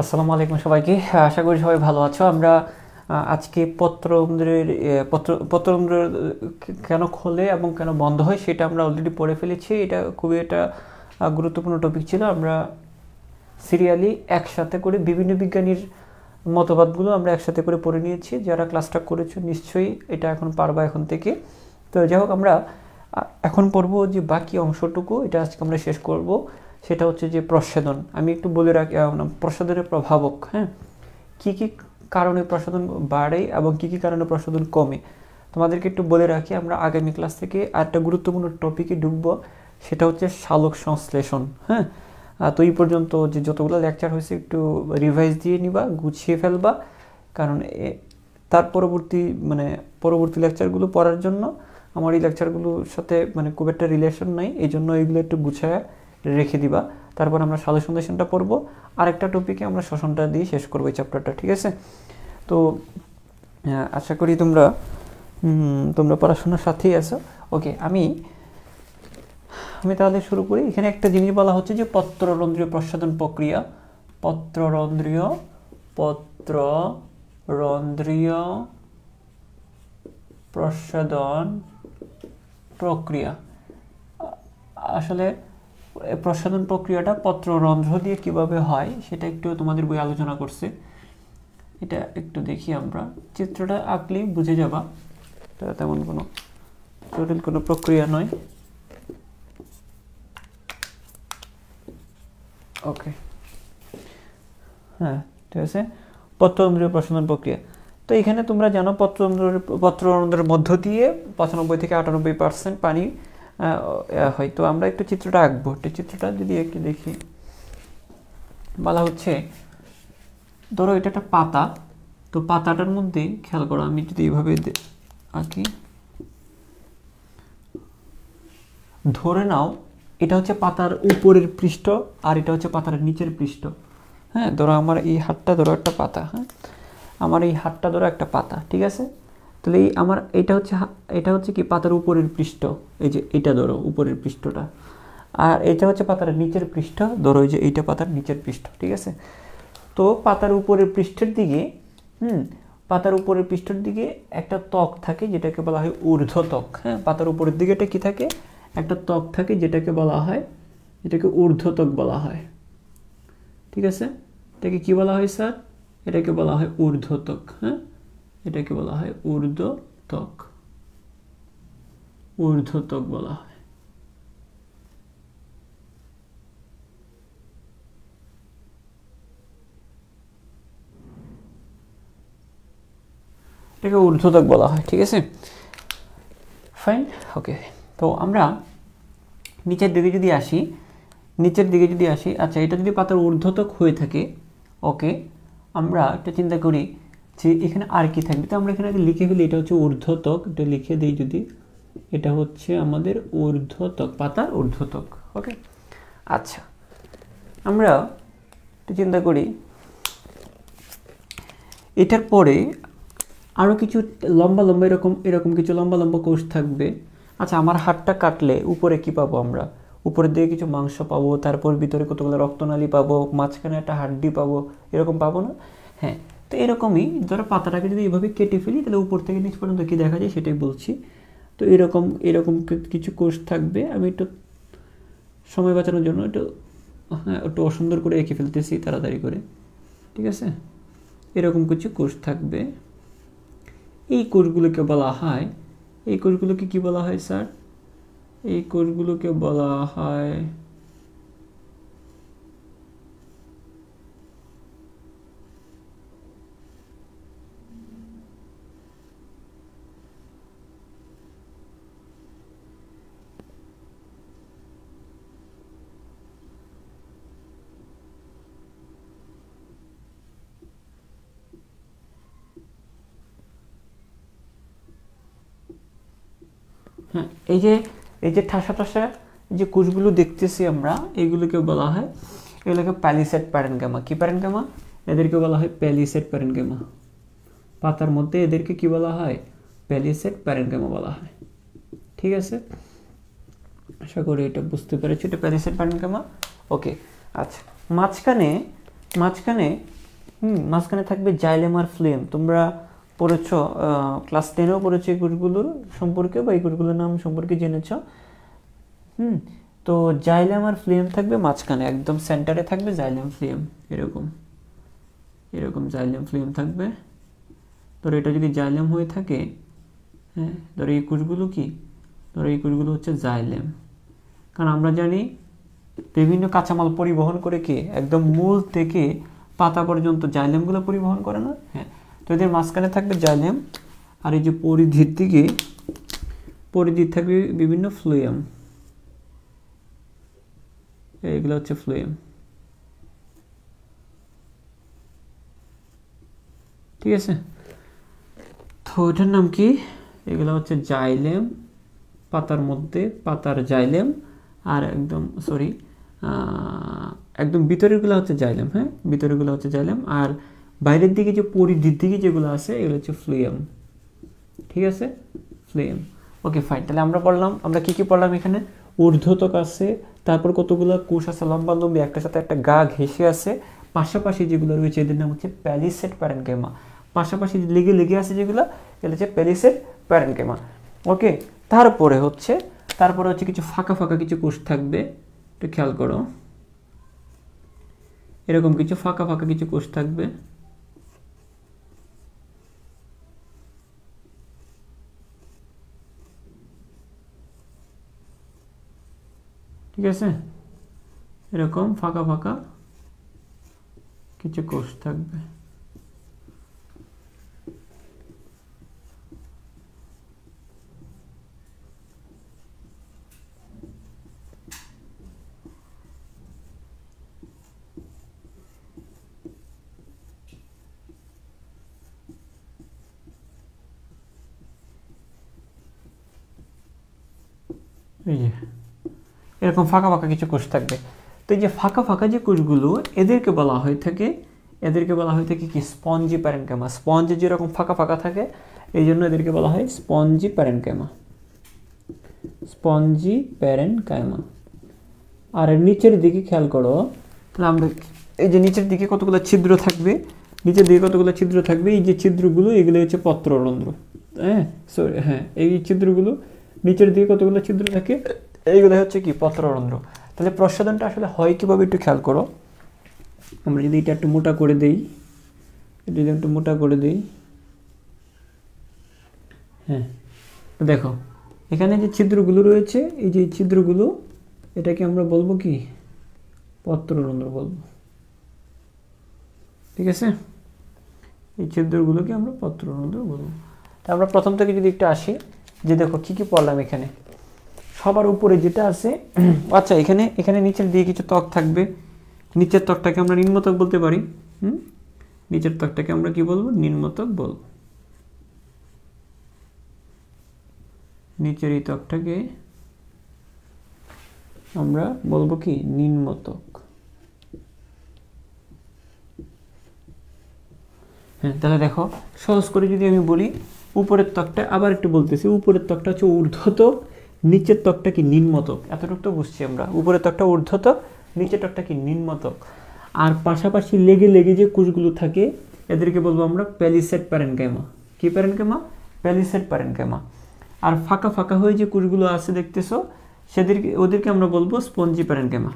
আসসালামু আলাইকুম সবাইকে। আশা করি সবাই ভালো আছো। আমরা আজকে পত্ররন্ধ্র কেন খোলে এবং কেন বন্ধ হয় সেটা আমরা অলরেডি পড়ে ফেলেছি। এটা খুবই একটা গুরুত্বপূর্ণ টপিক ছিল। আমরা সিরিয়ালি একসাথে করে বিভিন্ন বিজ্ঞানীর মতবাদগুলো আমরা একসাথে করে পড়ে নিয়েছি। যারা ক্লাসটা করেছো নিশ্চয়ই এটা এখন পারবা এখন থেকে। তো যাই হোক, আমরা এখন পড়ব যে বাকি অংশটুকু, এটা আজকে আমরা শেষ করব। সেটা হচ্ছে যে প্রস্বেদন। আমি একটু বলে রাখি প্রস্বেদনের প্রভাবক, হ্যাঁ, কী কী কারণে প্রস্বেদন বাড়ে এবং কী কী কারণে প্রস্বেদন কমে তোমাদেরকে একটু বলে রাখি। আমরা আগামী ক্লাস থেকে আরেকটা গুরুত্বপূর্ণ টপিকে ঢুকবো, সেটা হচ্ছে সালোক সংশ্লেষণ। হ্যাঁ, তো এই পর্যন্ত যে যতগুলো লেকচার হয়েছে একটু রিভাইজ দিয়ে নিবা, গুছিয়ে ফেলবা, কারণ তার পরবর্তী লেকচারগুলো পড়ার জন্য আমার এই লেকচারগুলোর সাথে খুব একটা রিলেশন নাই, এই জন্য এগুলো একটু গুছায় রেখে দিবা। তারপর আমরা সালোক সংশ্লেষণটা পড়বো, আরেকটা টপিকে আমরা শ্বসনটা দিয়ে শেষ করবো এই চ্যাপ্টারটা, ঠিক আছে? তো আশা করি তোমরা পড়াশোনার সাথেই আছো। ওকে, আমি তাহলে শুরু করি। এখানে একটা জিনিস বলা হচ্ছে যে পত্ররন্ধ্রীয় প্রস্বেদন প্রক্রিয়া। পত্ররন্ধ্রীয় প্রস্বেদন প্রক্রিয়া। আসলে প্রস্বেদন প্রক্রিয়াটা পত্ররন্ধ্র দিয়ে কিভাবে হয় সেটা একটু তোমাদের বই আলোচনা করছে। এটা একটু দেখি, আমরা চিত্রটা আঁকলেই বুঝে যাবা। এটা তেমন কোনো জটিল কোনো প্রক্রিয়া নয়। ওকে, হ্যাঁ, ঠিক আছে। পত্ররন্ধ্রীয় প্রস্বেদন প্রক্রিয়া। তো এখানে তোমরা জানো পত্ররন্ধ্রের মধ্য দিয়ে 95 থেকে 98% পানি হয়। তো আমরা একটু চিত্রটা আঁকবো। চিত্রটা যদি একটু দেখি, বলা হচ্ছে ধরো এটা একটা পাতা। তো পাতাটার মধ্যে খেয়াল করো, আমি যদি এইভাবে আঁকি, ধরে নাও এটা হচ্ছে পাতার উপরের পৃষ্ঠ আর এটা হচ্ছে পাতার নিচের পৃষ্ঠ। হ্যাঁ, ধরো আমার এই হাতটা ধরো একটা পাতা। হ্যাঁ, আমার এই হাতটা ধরো একটা পাতা, ঠিক আছে? তাহলে আমার এটা হচ্ছে কি পাতার উপরের পৃষ্ঠ, এই যে এটা ধরো উপরের পৃষ্ঠটা, আর এটা হচ্ছে পাতার নিচের পৃষ্ঠ, ধরো এই যে এইটা পাতার নিচের পৃষ্ঠ, ঠিক আছে? তো পাতার উপরের পৃষ্ঠের দিকে একটা ত্বক থাকে যেটাকে বলা হয় ঊর্ধ্বত্বক। হ্যাঁ, পাতার উপরের দিকে এটা কি থাকে? একটা ত্বক থাকে যেটাকে ঊর্ধ্বত্বক বলা হয়, ঠিক আছে? এটাকে কি বলা হয় স্যার? এটাকে বলা হয় ঊর্ধ্বত্বক। হ্যাঁ, এটাকে বলা হয় ঊর্ধ্বত্বক বলা হয়। এটাকে ঊর্ধ্বত্বক বলা হয়, ঠিক আছে? ফাইন, ওকে। তো আমরা নিচের দিকে যদি আসি, আচ্ছা, এটা যদি পাতার ঊর্ধ্বত্বক হয়ে থাকে, ওকে, আমরা একটা চিন্তা করি যে এখানে আর কি থাকবে। তো আমরা এখানে লিখে ফেলি, এটা হচ্ছে ঊর্ধ্বত্বক। এটা লিখে দিই যদি, এটা হচ্ছে আমাদের ঊর্ধ্বত্বক, পাতার ঊর্ধ্বত্বক। ওকে, আচ্ছা, আমরা একটু চিন্তা করি এটার পরে আরও কিছু লম্বা লম্বা এরকম কিছু লম্বা লম্বা কোষ থাকবে। আচ্ছা, আমার হাতটা কাটলে উপরে কি পাবো? আমরা উপরের দিকে কিছু মাংস পাবো, তারপর ভিতরে কতগুলো রক্তনালী পাবো, মাঝখানে একটা হাড্ডি পাবো, এরকম পাবো না? হ্যাঁ, তো এরকমই ধরো পাতাটাকে যদি এইভাবে কেটে ফেলি, তাহলে উপর থেকে নিচ পর্যন্ত কি দেখা যায় সেটাই বলছি। তো এরকম কিছু কোষ থাকবে। আমি একটু সময় বাঁচানোর জন্য একটু অসুন্দর করে এঁকে ফেলতেছি তাড়াতাড়ি করে, ঠিক আছে? এরকম কিছু কোষ থাকবে। এই কোষগুলোকে বলা হয়, কি বলা হয় স্যার? এই কোষগুলোকে বলা হয় হ্যাঁ, এই যে ঠাসা যে কোষগুলো দেখতেছি আমরা, এগুলোকে বলা হয় প্যালিসেড প্যারেনকাইমা। কি প্যারেনকাইমা? এদেরকে বলা হয় প্যালিসেড প্যারেনকাইমা। পাতার মধ্যে এদেরকে কি বলা হয়? প্যালিসেড প্যারেনকাইমা বলা হয়, ঠিক আছে? আশা করি এটা বুঝতে পেরেছি, এটা প্যালিসেড প্যারেনকাইমা। ওকে, আচ্ছা, মাঝখানে মাঝখানে থাকবে জাইলেম আর ফ্লেম। তোমরা পড়েছ, ক্লাস 10-এও পড়েছো এই কোষগুলোর সম্পর্কে বা এই কোষগুলোর নাম সম্পর্কে জেনেছ। তো জাইলেম আর ফ্লেম থাকবে মাঝখানে, একদম সেন্টারে থাকবে জাইলেম ফ্লেম, এরকম জাইলেম ফ্লেম থাকবে। ধরো এটা যদি জাইলেম হয়ে থাকে, হ্যাঁ, ধরো এই কোষগুলো কি, ধরো এই কোষগুলো হচ্ছে জাইলেম। কারণ আমরা জানি বিভিন্ন কাঁচামাল পরিবহন করে কে, একদম মূল থেকে পাতা পর্যন্ত জাইলেমগুলো পরিবহন করে না। হ্যাঁ, তো এদের মাঝখানে থাকবে জাইলেম, আর এই যে পরিধির দিকে থাকবে বিভিন্ন ফ্লোয়েম, এইগুলো হচ্ছে ফ্লোয়েম। ঠিক আছে, তো এটার নাম কি, এগুলো হচ্ছে জাইলেম, পাতার মধ্যে পাতার জাইলেম, আর একদম ভিতরেরগুলো হচ্ছে জাইলেম। হ্যাঁ, ভিতরেরগুলো হচ্ছে জাইলেম, আর বাইরের দিকে যে পরিধির দিকে যেগুলো আছে এগুলো হচ্ছে ফ্লোয়েম। ঠিক আছে, ফ্লোয়েম। ওকে ফাইন, তাহলে আমরা কি পড়লাম এখানে, ঊর্ধ্বতক আছে, তারপর কতগুলো কোষ আছে লম্বা লম্বি, একটার সাথে একটা গা ঘেঁষে আছে, পাশাপাশি যেগুলো রয়েছে এদের নাম হচ্ছে প্যালিসেড প্যারেনকাইমা। পাশাপাশি লেগে আছে যেগুলো, এগুলো হচ্ছে প্যালিসেড প্যারেনকাইমা। ওকে, তারপরে হচ্ছে কিছু ফাঁকা কিছু কোষ থাকবে, একটু খেয়াল করো, এরকম কিছু ফাঁকা কিছু কোষ থাকবে। ঠিক আছে, এরকম ফাঁকা কিছু কোষ থাকবে। এই যে এরকম ফাঁকা কিছু কোষ থাকবে। তো এই যে ফাঁকা যে কোষগুলো, এদেরকে বলা হয়ে থাকে কি, স্পঞ্জি প্যারেনকাইমা। স্পঞ্জে যেরকম ফাঁকা থাকে, এই জন্য এদেরকে বলা হয় স্পঞ্জি প্যারেনকাইমা। আর নিচের দিকে খেয়াল করো, তাহলে আমরা এই যে নিচের দিকে কতগুলো ছিদ্র থাকবে, এই যে ছিদ্রগুলো, এগুলো হচ্ছে পত্ররন্ধ্র। হ্যাঁ, এই ছিদ্রগুলো নিচের দিকে কতগুলো ছিদ্র থাকে, এইগুলো হচ্ছে কি, পত্ররন্ধ্র। তাহলে প্রস্বাদনটা আসলে হয় কিভাবে একটু খেয়াল করো। আমরা যদি এটা একটু মোটা করে দেই, হ্যাঁ, দেখো এখানে যে ছিদ্রগুলো রয়েছে, এই যে ছিদ্রগুলো, এটাকে আমরা বলবো কি, পত্ররন্ধ্র বলবো। ঠিক আছে, এই ছিদ্রগুলোকে আমরা পত্ররন্ধ্র বলবো। তা আমরা প্রথম থেকে যদি একটু আসি, যে দেখো কি পড়লাম এখানে, সবার উপরে যেটা আছে, আচ্ছা এখানে নিচের দিকে কিছু ত্বক থাকবে, নিচের ত্বকটাকে আমরা নিম্নত্বক বলতে পারি। নিচের ত্বকটাকে আমরা কি বলবো, নিম্নত্বক বলবো। নিচের এই ত্বকটাকে আমরা বলবো কি, নিম্নত্বক। হ্যাঁ, তাহলে দেখো সহজ করে যদি আমি বলি, উপরের ত্বকটা, আবার একটু বলতেছি, উপরের ত্বকটা হচ্ছে ঊর্ধ্বত্বক, নিচের ত্বকটা কি, নিম্নত্বক। এতটুকু তো বুঝছি আমরা, উপরের ত্বকটা ঊর্ধ্বত্বক, নিচের ত্বকটা কি, নিম্নত্বক। আর পাশাপাশি লেগে যে কোষগুলো থাকে, এদেরকে বলবো আমরা প্যালিসেড প্যারেনকাইমা। কি প্যারেনকাইমা, প্যালিসেড প্যারেনকাইমা। আর ফাঁকা হয়ে যে কোষগুলো আছে দেখতেছো, ওদেরকে আমরা বলবো স্পঞ্জি প্যারেনকাইমা।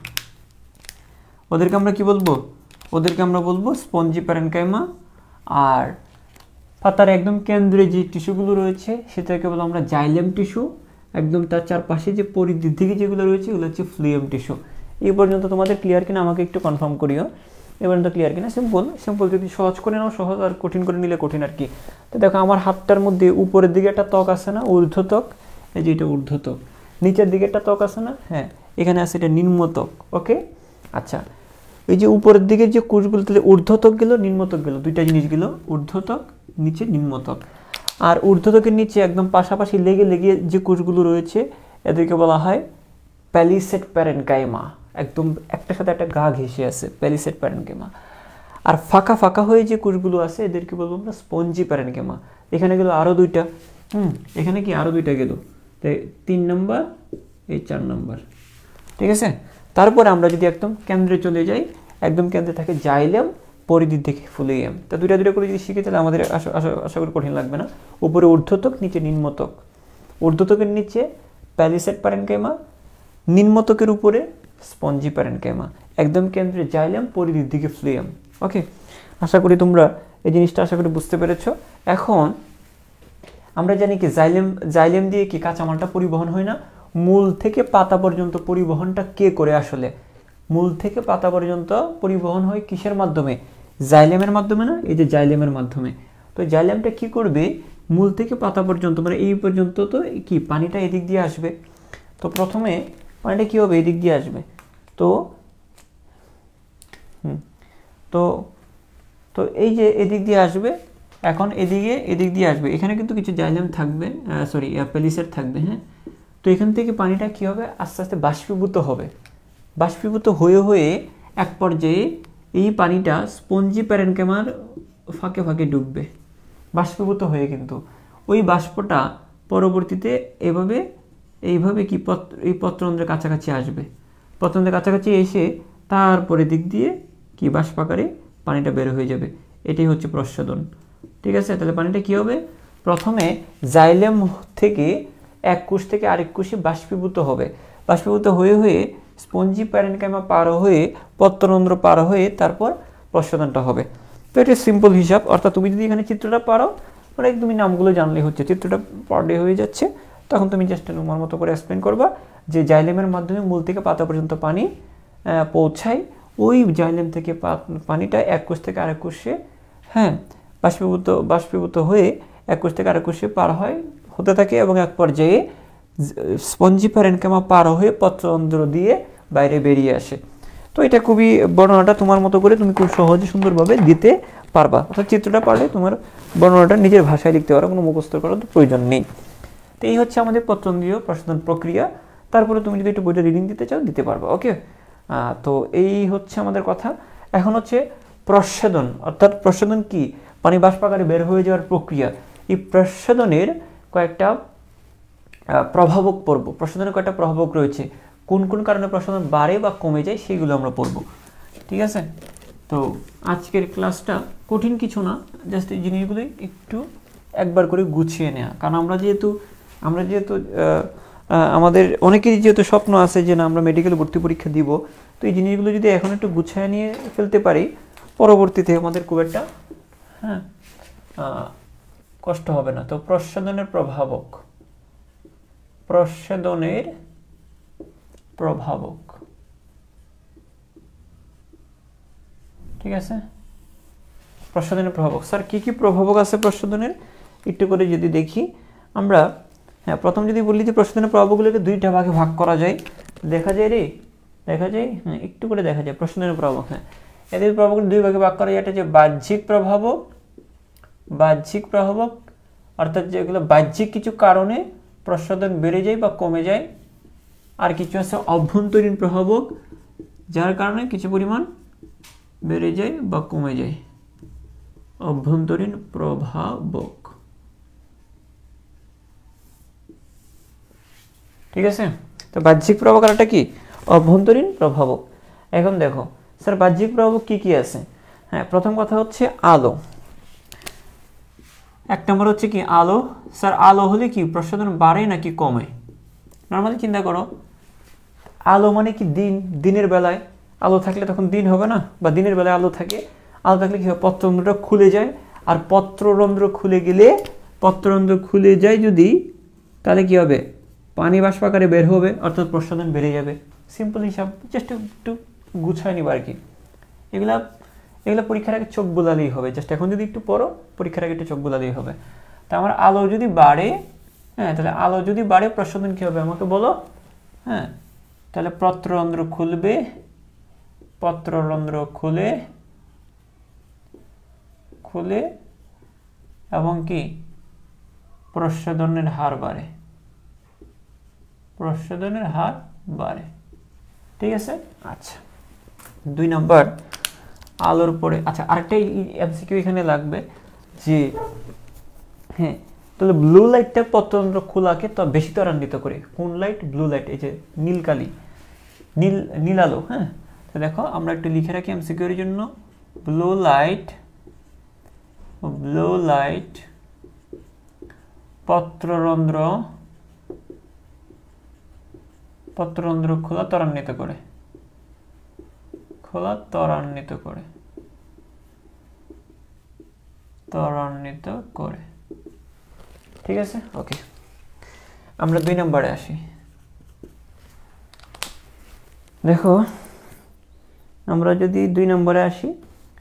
ওদেরকে আমরা বলবো স্পঞ্জি প্যারেনকাইমা। আর পাতার একদম কেন্দ্রে যে টিস্যুগুলো রয়েছে, সেটাকে বলবো আমরা জাইলেম টিস্যু। একদম তার চারপাশে যে পরিধির দিকে যেগুলো রয়েছে, এগুলো হচ্ছে ফ্লোয়েম টিস্যু। এই পর্যন্ত তোমাদের ক্লিয়ার কিনা আমাকে একটু কনফার্ম করিও, এ পর্যন্ত ক্লিয়ার কিনা। সিম্পল, যদি সহজ করে নাও সহজ, আর কঠিন করে নিলে কঠিন আর কি। তো দেখো আমার হাতটার মধ্যে উপরের দিকে একটা ত্বক আছে না, ঊর্ধ্বত্বক, এই যে এটা ঊর্ধ্বত্বক। নিচের দিকে একটা ত্বক আছে না, হ্যাঁ, এখানে আছে এটা নিম্নত্বক। ওকে, আচ্ছা, এই যে উপরের দিকে যে কোষগুলো, তাহলে ঊর্ধ্বত্বক গেল, নিম্নত্বক গেল, দুইটা জিনিস গেল, ঊর্ধ্বত্বক নিচে নিম্নত্বক। আর ঊর্ধ্বত্বকের নিচে একদম পাশাপাশি লেগে যে কোষগুলো রয়েছে, এদেরকে বলা হয় প্যালিসেড প্যারেনকাইমা। একদম একটার সাথে একটা গা ঘেঁষে আছে, প্যালিসেড প্যারেনকাইমা। আর ফাঁকা হয়ে যে কোষগুলো আছে, এদেরকে বলবো আমরা স্পঞ্জি প্যারেনকাইমা। এখানে গেল আরও দুইটা, এখানে কি আরও দুইটা গেল, তাই 3 নম্বর, এই 4 নম্বর। ঠিক আছে, তারপরে আমরা যদি একদম কেন্দ্রে চলে যাই, একদম কেন্দ্রে থাকে জাইলেম, পরিধির দিকে ফ্লুয়েম। তা দুইটা করে যদি শিখে তাহলে আমাদের আশা করি কঠিন লাগবে না। উপরে ঊর্ধ্বতক, নিচে নিম্নতক। ঊর্ধ্বতকের নিচে প্যালিসেড প্যারেনকাইমা, নিম্নতকের উপরে স্পঞ্জি প্যারেনকাইমা, একদম কেন্দ্রে জাইলেম, পরিধির দিকে ফ্লুয়েম। ওকে, আশা করি তোমরা এই জিনিসটা বুঝতে পেরেছ। এখন আমরা জানি কি জাইলেম দিয়ে কি কাঁচামালটা পরিবহন হয় না? মূল থেকে পাতা পর্যন্ত পরিবহনটা কে করে? আসলে মূল থেকে পাতা পর্যন্ত পরিবহন হয় কিসের মাধ্যমে? জাইলেমের মাধ্যমে না? এই যে জাইলেমের মাধ্যমে। তো জাইলেমটা কি করবে? মূল থেকে পাতা পর্যন্ত, মানে এই পর্যন্ত তো কি পানিটা এদিক দিয়ে আসবে। তো প্রথমে পানিটা কি হবে? এদিক দিয়ে আসবে। তো তো তো এই যে এদিক দিয়ে আসবে, এখন এদিক দিয়ে আসবে। এখানে কিন্তু কিছু জাইলেম থাকবে, সরি প্যালিসেড থাকবে। হ্যাঁ, তো এখান থেকে পানিটা কি হবে? আস্তে আস্তে বাষ্পীভূত হবে। বাষ্পীভূত হয়ে এক পর্যায়ে এই পানিটা স্পঞ্জি প্যারেনকাইমার ফাঁকে ফাঁকে ডুববে বাষ্পীভূত হয়ে। কিন্তু ওই বাষ্পটা পরবর্তীতে এইভাবে কি এই পত্ররন্ধ্রের কাছাকাছি আসবে। পত্ররন্ধ্রের কাছাকাছি এসে তারপরে দিক দিয়ে কি বাষ্পাকারে পানিটা বের হয়ে যাবে। এটাই হচ্ছে প্রস্বেদন। ঠিক আছে, তাহলে পানিটা কি হবে? প্রথমে জাইলেম থেকে এক কোষ থেকে আরেক কোষে বাষ্পীভূত হবে। বাষ্পীভূত হয়ে স্পঞ্জি প্যারেনকাইমা পার হয়ে, পত্ররন্ধ্র পার হয়ে তারপর প্রস্বেদনটা হবে। তো এটা সিম্পল হিসাব। অর্থাৎ তুমি যদি এখানে চিত্রটা পারো, মানে তুমি নামগুলো জানলেই হচ্ছে, চিত্রটা পারলে হয়ে যাচ্ছে। তখন তুমি জাস্ট তোমার মতো করে এক্সপ্লেন করবা যে জাইলেমের মাধ্যমে মূল থেকে পাতা পর্যন্ত পানি পৌঁছায়। ওই জাইলেম থেকে পানিটা এক কোষ থেকে আরেক কোষে বাষ্পীভূত হয়ে এক কোষ থেকে আরেক কোষে পার হতে থাকে এবং এক পর্যায়ে স্পঞ্জি প্যারেনকাইমা পার হয়ে পত্ররন্ধ্র দিয়ে বাইরে বেরিয়ে আসে। তো এটা খুবই বর্ণনাটা তোমার মতো করে তুমি খুব সহজে সুন্দরভাবে দিতে পারবা। অর্থাৎ চিত্রটা পারলে তোমার বর্ণনাটা নিজের ভাষায় লিখতে পারো, কোনো মুখস্থ করার তো প্রয়োজন নেই। তো এই হচ্ছে আমাদের পত্ররন্ধ্রীয় প্রস্বেদন প্রক্রিয়া। তারপরে তুমি যদি একটু বইটা রিডিং দিতে চাও দিতে পারবা। ওকে, তো এই হচ্ছে আমাদের কথা। এখন হচ্ছে প্রস্বেদন। অর্থাৎ প্রস্বেদন কি? পানি বাষ্পাকারে বের হয়ে যাওয়ার প্রক্রিয়া। এই প্রস্বেদনের কয়েকটা প্রভাবক পড়ব। প্রস্বেদনের কয়েকটা প্রভাবক রয়েছে। কোন কোন কারণে প্রস্বেদন বাড়ে বা কমে যায় সেগুলো আমরা পড়ব। ঠিক আছে, তো আজকের ক্লাসটা কঠিন কিছু না, জাস্ট এই জিনিসগুলো একটু একবার করে গুছিয়ে নেওয়া। কারণ আমরা যেহেতু আমাদের অনেকেরই যেহেতু স্বপ্ন আছে যে না আমরা মেডিকেল ভর্তি পরীক্ষা দিব, তো এই জিনিসগুলো যদি এখন একটু গুছিয়ে নিয়ে ফেলতে পারি, পরবর্তীতে আমাদের খুব একটা কষ্ট হবে না। তো প্রস্বেদনের প্রভাবক, ঠিক আছে। প্রস্বেদনের প্রভাবক, স্যার কি কি প্রভাবক আছে প্রস্বেদনের একটু করে যদি দেখি আমরা। হ্যাঁ, প্রথম যদি বলি যে প্রস্বেদনের প্রভাবকগুলোকে দুইটা ভাগে ভাগ করা যায়, দেখা যায়। হ্যাঁ, একটু করে দেখা যায় প্রস্বেদনের প্রভাবক। হ্যাঁ, এদের প্রভাবক দুই ভাগে ভাগ করা যায়। এটা যে বাহ্যিক প্রভাবক, অর্থাৎ যেগুলো বাহ্যিক কিছু কারণে প্রস্বেদন বেড়ে যায় বা কমে যায়। আর কিছু আছে অভ্যন্তরীণ প্রভাবক, যার কারণে কিছু পরিমাণ বেড়ে যায় বা কমে যায়। অভ্যন্তরীণ প্রভাবক, ঠিক আছে। তো বাহ্যিক প্রভাবক আর একটা কি? অভ্যন্তরীণ প্রভাবক। এখন দেখো স্যার বাহ্যিক প্রভাবক কি কি আছে। হ্যাঁ, প্রথম কথা হচ্ছে আলো। এক নম্বর হচ্ছে কি আলো। স্যার আলো হলে কি প্রস্বেদন বাড়ে নাকি কমে? নর্মালি চিন্তা করো, আলো মানে কি দিনের বেলায় আলো থাকলে তখন দিন হবে না, বা দিনের বেলায় আলো থাকলে কি হবে? পত্ররন্ধ্রটা খুলে যায়। আর পত্ররন্ধ্র খুলে যায় যদি, তাহলে কি হবে? পানি বাষ্পাকারে বের হবে, অর্থাৎ প্রস্বেদন বেড়ে যাবে। সিম্পল হিসাব, জাস্ট একটু গুছায় নিবা আর কি। এগুলা পরীক্ষার আগে চোখ বোলালেই হবে। জাস্ট এখন যদি একটু পড়ো, পরীক্ষার আগে একটু চোখ বোলালেই হবে। তা আমার আলো যদি বাড়ে, হ্যাঁ, তাহলে আলো যদি বাড়ে প্রস্বেদন কি হবে আমাকে বলো। হ্যাঁ, তাহলে পত্ররন্ধ্র খুলে এবং কি প্রস্বেদনের হার বাড়ে। ঠিক আছে, আচ্ছা। 2 নম্বর আলোর পরে, আচ্ছা আরেকটা এমসিকিউ এখানে লাগবে যে হ্যাঁ, তাহলে ব্লু লাইটটা পত্ররন্ধ্র খোলাকে তো বেশি ত্বরান্বিত করে। কোন লাইট? Blue light. এই যে নীল আলো। হ্যাঁ, তো দেখো আমরা একটু লিখে রাখি এমসিকিউর জন্য, ব্লু লাইট পত্ররন্ধ্র খোলা ত্বরান্বিত করে। ঠিক আছে, ওকে। আমরা 2 নম্বরে আসি। দেখো আমরা যদি 2 নম্বরে আসি,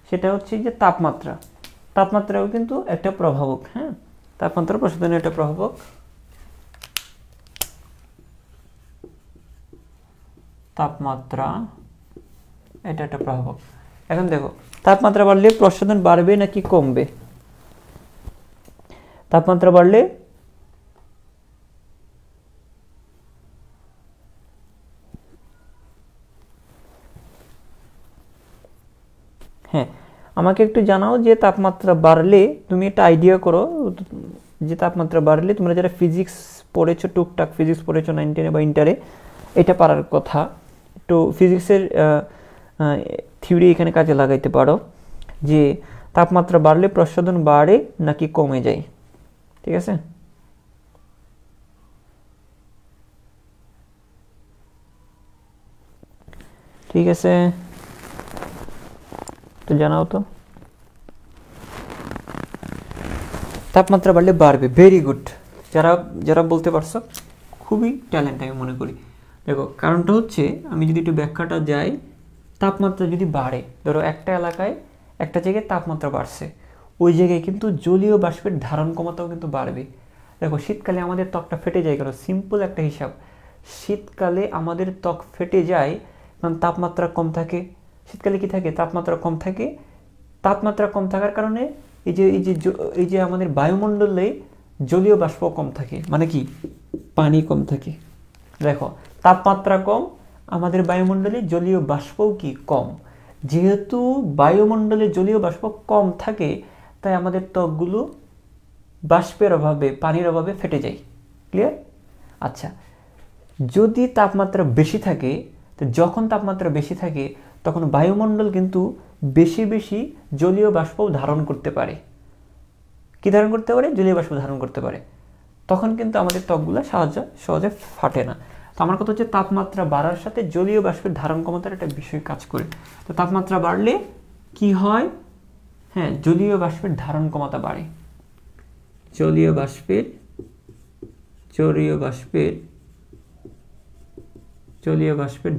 সেটা হচ্ছে যে তাপমাত্রাও কিন্তু একটা প্রভাবক। হ্যাঁ, তাপমাত্রা প্রশোধনের একটা প্রভাবক। তাপমাত্রা এটা একটা প্রভাবক। এখন দেখো তাপমাত্রা বাড়লে প্রশোধন বাড়বে নাকি কমবে? তাপমাত্রা বাড়লে হ্যাঁ, আমাকে একটু জানাও যে তাপমাত্রা বাড়লে, তুমি একটা আইডিয়া করো যে তাপমাত্রা বাড়লে, তোমরা যারা ফিজিক্স পড়েছো, টুকটাক ফিজিক্স পড়েছো 9, 10 বা ইন্টারে, এটা পারার কথা। একটু ফিজিক্সের থিওরি এখানে কাজে লাগাইতে পারো যে তাপমাত্রা বাড়লে প্রশোধন বাড়ে নাকি কমে যায়। ঠিক আছে, ঠিক আছে, তো জানাও তো। তাপমাত্রা বাড়লে বাড়বে, ভেরি গুড। যারা বলতে পারছো খুবই ট্যালেন্ট আমি মনে করি। দেখো কারণটা হচ্ছে, আমি যদি একটু ব্যাখ্যাটা যাই, তাপমাত্রা যদি বাড়ে, ধরো একটা এলাকায় একটা জায়গায় তাপমাত্রা বাড়ছে, ওই জায়গায় কিন্তু জলীয় বাষ্পের ধারণ ক্ষমতাও কিন্তু বাড়বে। দেখো শীতকালে আমাদের ত্বকটা ফেটে যায় কেন? সিম্পল একটা হিসাব, শীতকালে আমাদের ত্বক ফেটে যায় কারণ তাপমাত্রা কম থাকে। শীতকালে কি থাকে? তাপমাত্রা কম থাকে। তাপমাত্রা কম থাকার কারণে এই যে আমাদের বায়ুমণ্ডলে জলীয় বাষ্প কম থাকে, মানে কি পানি কম থাকে। দেখো তাপমাত্রা কম, আমাদের বায়ুমণ্ডলে জলীয় বাষ্পও কি কম। যেহেতু বায়ুমণ্ডলে জলীয় বাষ্প কম থাকে, তাই আমাদের ত্বকগুলো বাষ্পের অভাবে, পানির অভাবে ফেটে যায়। ক্লিয়ার? আচ্ছা, যদি তাপমাত্রা বেশি থাকে, তো যখন তাপমাত্রা বেশি থাকে তখন বায়ুমণ্ডল কিন্তু বেশি বেশি জলীয় বাষ্প ধারণ করতে পারে। কি ধারণ করতে পারে? জলীয় বাষ্প ধারণ করতে পারে। তখন কিন্তু আমাদের ত্বকগুলো সহজে ফাটে না। তো আমার কথা হচ্ছে তাপমাত্রা বাড়ার সাথে জলীয় বাষ্পের ধারণ ক্ষমতার একটা বিষয় কাজ করে। তো তাপমাত্রা বাড়লে কি হয়? হ্যাঁ, জলীয় বাষ্পের ধারণ ক্ষমতা বাড়ে। জলীয় বাষ্পের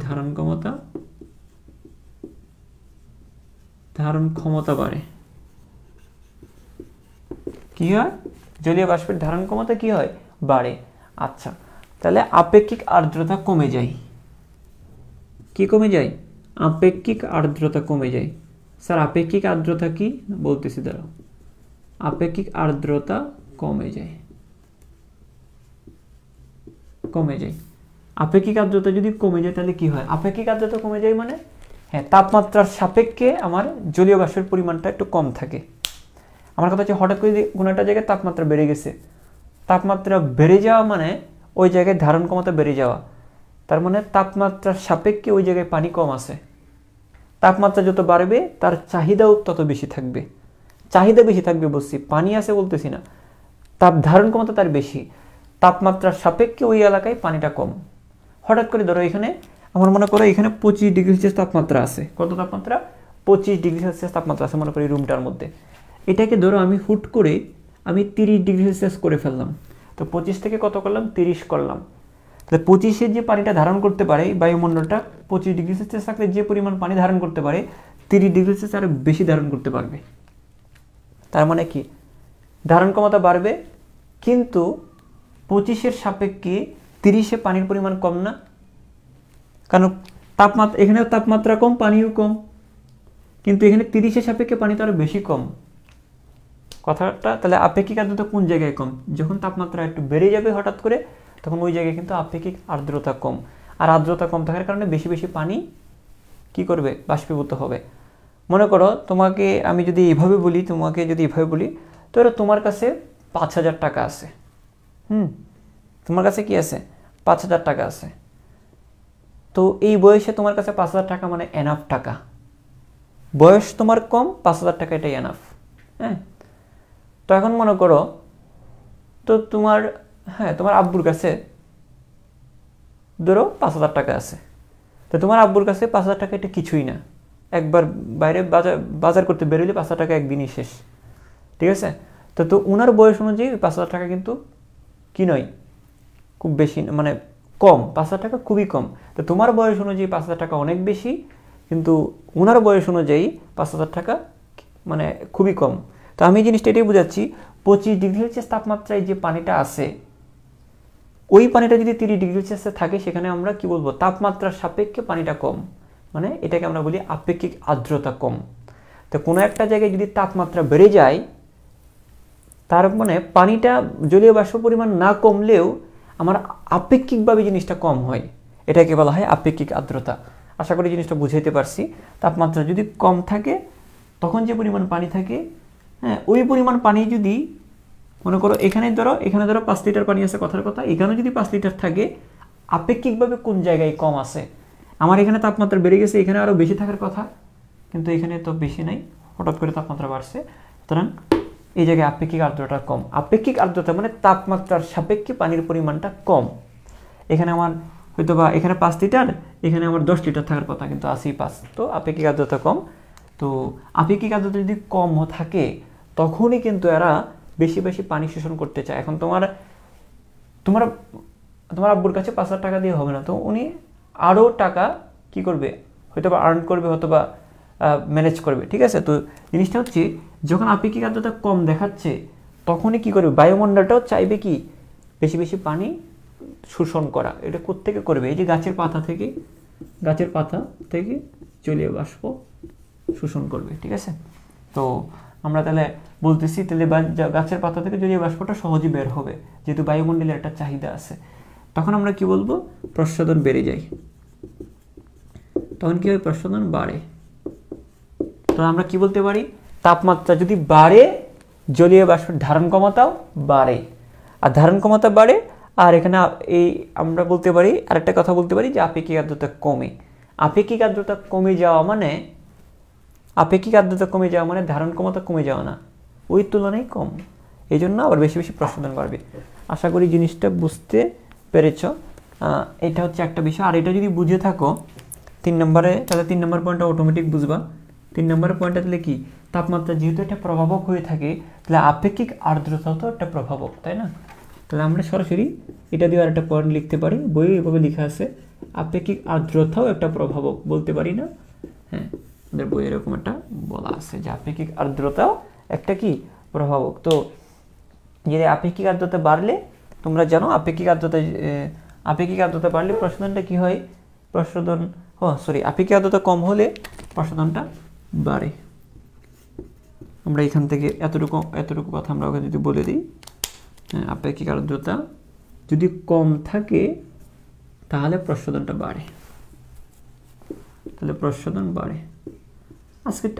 ধারণ ক্ষমতা বাড়ে। কি হয়? জলীয় বাষ্পের ধারণ ক্ষমতা কি হয়? বাড়ে। আচ্ছা, তাহলে আপেক্ষিক আর্দ্রতা কমে যায়। কি কমে যায়? আপেক্ষিক আর্দ্রতা কমে যায়। স্যার আপেক্ষিক আর্দ্রতা কি? বলতেছি দাঁড়াও। আপেক্ষিক আর্দ্রতা কমে যায়। আপেক্ষিক আর্দ্রতা যদি কমে যায় তাহলে কি হয়? আপেক্ষিক আর্দ্রতা কমে যায় মানে, হ্যাঁ, তাপমাত্রার সাপেক্ষে আমার জলীয় বাষ্পের পরিমাণটা একটু কম থাকে। আমার কথা হচ্ছে হঠাৎ করে কোনো একটা জায়গায় তাপমাত্রা বেড়ে গেছে, তাপমাত্রা বেড়ে যাওয়া মানে ওই জায়গায় ধারণ ক্ষমতা বেড়ে যাওয়া, তার মানে তাপমাত্রার সাপেক্ষে ওই জায়গায় পানি কম আছে। তাপমাত্রা যত বাড়বে তার চাহিদাও তত বেশি থাকবে। চাহিদা বেশি থাকবে বলছি, পানি আছে বলতেছি না। তাপ ধারণ ক্ষমতা তার বেশি, তাপমাত্রার সাপেক্ষে ওই এলাকায় পানিটা কম। হঠাৎ করে ধরো এখানে আমার মনে করো এখানে 25 ডিগ্রি সেলসিয়াস তাপমাত্রা আছে। কত তাপমাত্রা? 25 ডিগ্রি সেলসিয়াস তাপমাত্রা আছে মনে করি রুমটার মধ্যে। এটাকে ধরো আমি হুট করে 30 ডিগ্রি সেলসিয়াস করে ফেললাম। তো 25 থেকে কত করলাম? 30 করলাম। তাহলে 25-এর যে পানিটা ধারণ করতে পারে বায়ুমণ্ডলটা, 25 ডিগ্রি সেলসিয়াস থাকলে যে পরিমাণ পানি ধারণ করতে পারে, 30 ডিগ্রি সেলসিয়াস আরো বেশি ধারণ করতে পারবে। তার মানে কি? ধারণ ক্ষমতা বাড়বে, কিন্তু 25-এর সাপেক্ষে 30-এ পানির পরিমাণ কম না? কারণ তাপমাত্রা, এখানেও তাপমাত্রা কম, পানিও কম, কিন্তু এখানে 30-এর সাপেক্ষে পানি তো আরো বেশি কম। কথাটা তাহলে আপেক্ষিক আর্দ্রতা কোন জায়গায় কম? যখন তাপমাত্রা একটু বেড়ে যাবে হঠাৎ করে, তখন ওই জায়গায় কিন্তু আপেক্ষিক আর্দ্রতা কম। আর আর্দ্রতা কম থাকার কারণে বেশি বেশি পানি কি করবে? বাষ্পীভূত হবে। মনে করো তোমাকে আমি যদি এইভাবে বলি, তো তোমার কাছে 5,000 টাকা আছে। তোমার কাছে কি আছে? 5,000 টাকা আছে। তো এই বয়সে তোমার কাছে 5,000 টাকা মানে এনাফ টাকা, বয়স তোমার কম, 5,000 টাকা এটাই এনাফ। হ্যাঁ, তো এখন মনে করো তো তোমার তোমার আব্বুর কাছে ধরো 5,000 টাকা আছে, তো তোমার আব্বুর কাছে 5,000 টাকা এটা কিছুই না, একবার বাইরে বাজার করতে বেরোলে 5,000 টাকা একদিনই শেষ, ঠিক আছে। তো ওনার বয়স অনুযায়ী 5,000 টাকা কিন্তু কি নয়, খুব বেশি মানে কম, 5,000 টাকা খুবই কম। তো তোমার বয়স অনুযায়ী 5,000 টাকা অনেক বেশি, কিন্তু ওনার বয়স অনুযায়ী 5,000 টাকা মানে খুবই কম। তো আমি এই জিনিসটা এটাই বোঝাচ্ছি, 25 ডিগ্রি সেলসিয়াস তাপমাত্রায় যে পানিটা আছে, ওই পানিটা যদি 30 ডিগ্রি সেলসিয়াসে থাকে, সেখানে আমরা কি বলবো, তাপমাত্রার সাপেক্ষে পানিটা কম, মানে এটাকে আমরা বলি আপেক্ষিক আর্দ্রতা কম। তো কোনো একটা জায়গায় যদি তাপমাত্রা বেড়ে যায়, তার মানে পানিটা জলীয় বাষ্প পরিমাণ না কমলেও আমার আপেক্ষিকভাবে জিনিসটা কম হয়, এটাকে বলা হয় আপেক্ষিক আর্দ্রতা। আশা করি জিনিসটা বুঝাইতে পারছি। তাপমাত্রা যদি কম থাকে তখন যে পরিমাণ পানি থাকে, ওই পরিমাণ পানি যদি মনে করো এখানে ধরো 5 লিটার পানি আছে, কথার কথা, এখানে যদি 5 লিটার থাকে, আপেক্ষিকভাবে কোন জায়গায় কম আছে, আমার এখানে তাপমাত্রা বেড়ে গেছে, এখানে আরও বেশি থাকার কথা, কিন্তু এখানে তো বেশি নাই, হঠাৎ করে তাপমাত্রা বাড়ছে, সুতরাং এই জায়গায় আপেক্ষিক আর্দ্রতা কম। আপেক্ষিক আর্দ্রতা মানে তাপমাত্রার সাপেক্ষে পানির পরিমাণটা কম। এখানে আমার হয়তো বা এখানে 5 লিটার, এখানে আমার 10 লিটার থাকার কথা, কিন্তু 5, তো আপেক্ষিক আর্দ্রতা কম। তো আপেক্ষিক আর্দ্রতা যদি কম থাকে, তখনই কিন্তু এরা বেশি বেশি পানি শোষণ করতে চায়। এখন তোমার আব্বুর কাছে 5,000 টাকা দিয়ে হবে না, তো উনি আরও টাকা কি করবে, হয়তো বা আর্ন করবে, হয়তো বা ম্যানেজ করবে, ঠিক আছে। তো জিনিসটা হচ্ছে, যখন আপেক্ষিক আর্দ্রতা কম দেখাচ্ছে, তখনই কি করবে, বায়ুমণ্ডলটাও চাইবে কি বেশি বেশি পানি শোষণ করা। এটা কোত্থেকে করবে, এই যে গাছের পাতা থেকে জলীয় বাষ্প শোষণ করবে, ঠিক আছে। তো আমরা তাহলে বলতেছি, তাহলে গাছের পাতা থেকে জলীয় বাষ্পটা সহজে বের হবে, যেহেতু বায়ুমণ্ডলের একটা চাহিদা আছে। তখন আমরা কি বলবো, প্রস্বাদন বেড়ে যায়, তখন কি হয়, প্রস্বাদন বাড়ে। তো আমরা কি বলতে পারি, তাপমাত্রা যদি বাড়ে, জলীয় বাষ্পের ধারণ ক্ষমতাও বাড়ে, আর ধারণ ক্ষমতা বাড়ে, আর এখানে এই আমরা বলতে পারি, আরেকটা কথা বলতে পারি যে আপেক্ষিক আর্দ্রতা কমে। আপেক্ষিক আর্দ্রতা কমে যাওয়া মানে ধারণ ক্ষমতা কমে যাওয়া না, ওই তুলনায় কম, এই জন্য আবার বেশি বেশি প্রস্বাদন বাড়বে। আশা করি জিনিসটা বুঝতে পেরেছ। এটা হচ্ছে একটা বিষয়। আর এটা যদি বুঝে থাকো 3 নম্বরে, তাহলে 3 নম্বর পয়েন্টটা অটোমেটিক বুঝবা। 3 নম্বরের পয়েন্টটা তাহলে কি, তাপমাত্রা যেহেতু একটা প্রভাবক হয়ে থাকে, তাহলে আপেক্ষিক আর্দ্রতাও তো একটা প্রভাবক, তাই না। তাহলে আমরা সরাসরি এটা দিয়ে আরেকটা পয়েন্ট লিখতে পারি, বইয়ে এভাবে লেখা আছে, আপেক্ষিক আর্দ্রতাও একটা প্রভাবক, বলতে পারি না। হ্যাঁ, আমাদের বইয়ে এরকম একটা বলা আছে যে আপেক্ষিক আর্দ্রতাও একটা কি প্রভাবক। তো যদি আপেক্ষিক আর্দ্রতা বাড়লে, তোমরা জানো আপেক্ষিক আর্দ্রতা বাড়লে প্রস্বাদনটা কি হয়, আপেক্ষিক আর্দ্রতা কম হলে প্রস্বাদনটা বাড়ে। আমরা এখান থেকে এতটুকু কথা আমরা ওকে যদি বলে দিই, আপেক্ষিক আর্দ্রতা যদি কম থাকে তাহলে প্রস্বাদনটা বাড়ে,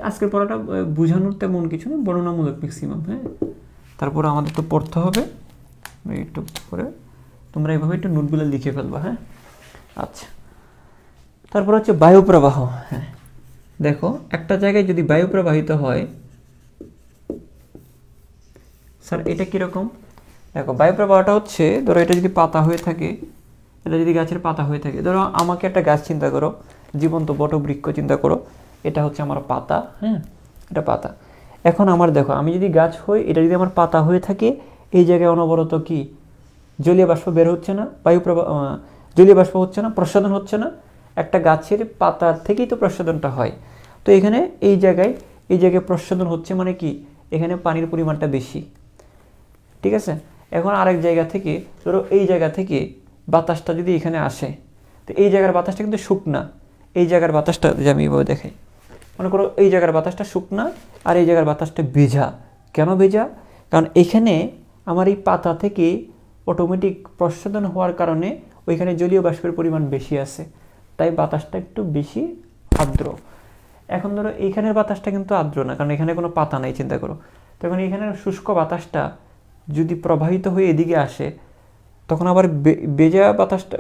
আজকের পড়াটা বোঝানোর তেমন কিছু না, বর্ণনামূলক ম্যাক্সিমাম। হ্যাঁ, তারপরে আমাদের তো পড়তে হবে, একটু পরে তোমরা এইভাবে একটু নোটগুলো লিখে ফেলবা। হ্যাঁ, আচ্ছা। তারপর হচ্ছে বায়ু প্রবাহ। হ্যাঁ, দেখো একটা জায়গায় যদি বায়ু প্রবাহিত হয়, স্যার এটা কিরকম, দেখো বায়ু প্রবাহটা হচ্ছে, ধরো এটা যদি পাতা হয়ে থাকে, এটা যদি গাছের পাতা হয়ে থাকে, ধরো আমাকে একটা গাছ চিন্তা করো, জীবন্ত বটবৃক্ষ চিন্তা করো, এটা হচ্ছে আমার পাতা। হ্যাঁ, এটা পাতা। এখন আমার দেখো, আমি যদি গাছ হই, এটা যদি আমার পাতা হয়ে থাকে, এই জায়গায় অনবরত কি জলীয় বাষ্প বের হচ্ছে না, জলীয় বাষ্প হচ্ছে না, প্রস্বাদন হচ্ছে না। একটা গাছের পাতার থেকেই তো প্রস্বাদনটা হয়। তো এখানে এই জায়গায় প্রস্বাদন হচ্ছে, মানে কি এখানে পানির পরিমাণটা বেশি, ঠিক আছে। এখন আরেক জায়গা থেকে, ধরো এই জায়গা থেকে বাতাসটা যদি এখানে আসে, তো এই জায়গার বাতাসটা কিন্তু শুকনা, এই জায়গার বাতাসটা যে আমি এভাবে দেখাই, মনে করো এই জায়গার বাতাসটা শুকনা আর এই জায়গার বাতাসটা ভেজা। কেন ভেজা, কারণ এখানে আমার এই পাতা থেকে অটোমেটিক প্রস্বাদন হওয়ার কারণে ওইখানে জলীয় বাষ্পের পরিমাণ বেশি আছে, তাই বাতাসটা একটু বেশি আর্দ্র। এখন ধরো এইখানের বাতাসটা কিন্তু আর্দ্র না, কারণ এখানে কোনো পাতা নাই, চিন্তা করো। তখন এখানে শুষ্ক বাতাসটা যদি প্রবাহিত হয়ে এদিকে আসে, তখন আবার ভেজা বাতাসটা,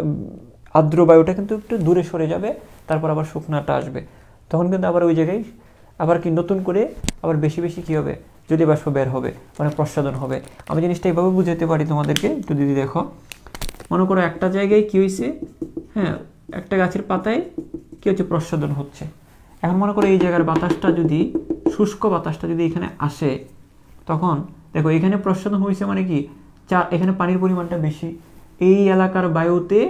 আর্দ্র বায়ুটা কিন্তু একটু দূরে সরে যাবে, তারপর আবার শুকনাটা আসবে, তখন কিন্তু আবার ওই জায়গায় আবার কি নতুন করে আবার বেশি বেশি কী হবে, জলীয় বাষ্প বের হবে, মানে প্রস্বাদন হবে। আমি জিনিসটা এইভাবে বুঝাতে পারি তোমাদেরকে, একটু দিদি দেখো। মনে করো একটা জায়গায় কী হয়েছে, হ্যাঁ একটা গাছের পাতায় কী হচ্ছে, প্রস্বাদন হচ্ছে। এখন মনে করো এই জায়গার বাতাসটা যদি, শুষ্ক বাতাসটা যদি এখানে আসে, তখন দেখো এখানে প্রস্বাদন হয়েছে মানে কি, এখানে পানির পরিমাণটা বেশি, এই এলাকার বায়ুতে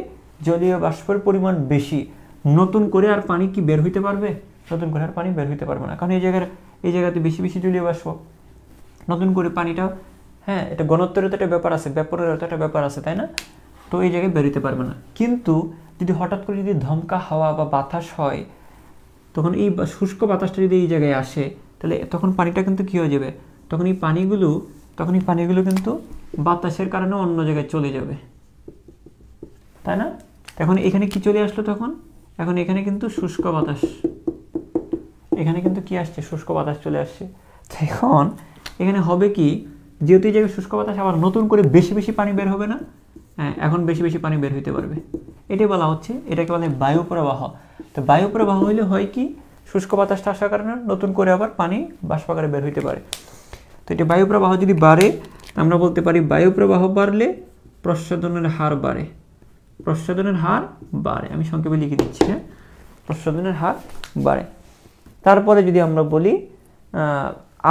জলীয় বাষ্পের পরিমাণ বেশি, নতুন করে আর পানি কি বের হইতে পারবে, নতুন করে আর পানি বের হইতে পারবে না, কারণ এই জায়গাতে বেশি বেশি জলীয় বাষ্প, নতুন করে পানিটা, হ্যাঁ এটা ঘনত্বের তো একটা ব্যাপার আছে, ব্যাপারের তো একটা ব্যাপার আছে, তাই না? তো এই জায়গায় বের হইতে পারবে না। কিন্তু যদি হঠাৎ করে যদি ধমকা হাওয়া বা বাতাস হয়, তখন এই শুষ্ক বাতাসটা যদি এই জায়গায় আসে, তাহলে তখন পানিটা কিন্তু কী হয়ে যাবে, তখন এই পানিগুলো কিন্তু বাতাসের কারণে অন্য জায়গায় চলে যাবে, তাই না? এখন এখানে কি চলে আসলো তখন, এখন এখানে কিন্তু শুষ্ক বাতাস, এখানে কিন্তু কি আসছে, শুষ্ক বাতাস চলে আসছে। এখন এখানে হবে কি, যেহেতু এই জায়গায় শুষ্ক বাতাস, আবার নতুন করে বেশি বেশি পানি বের হবে না, হ্যাঁ এখন বেশি বেশি পানি বের হইতে পারবে, এটাই বলা হচ্ছে, এটাকে বলে বায়ু প্রবাহ। তো বায়ু প্রবাহ হইলে হয় কি, শুষ্ক বাতাসটা আসার কারণে নতুন করে আবার পানি বাষ্পাকারে বের হইতে পারে। তো এটা বায়ু প্রবাহ যদি বাড়ে, আমরা বলতে পারি বায়ু প্রবাহ বাড়লে প্রস্বাদনের হার বাড়ে, প্রস্বাদনের হার বাড়ে, আমি সংক্ষেপে লিখে দিচ্ছি, হ্যাঁ প্রস্বাদনের হার বাড়ে। তারপরে যদি আমরা বলি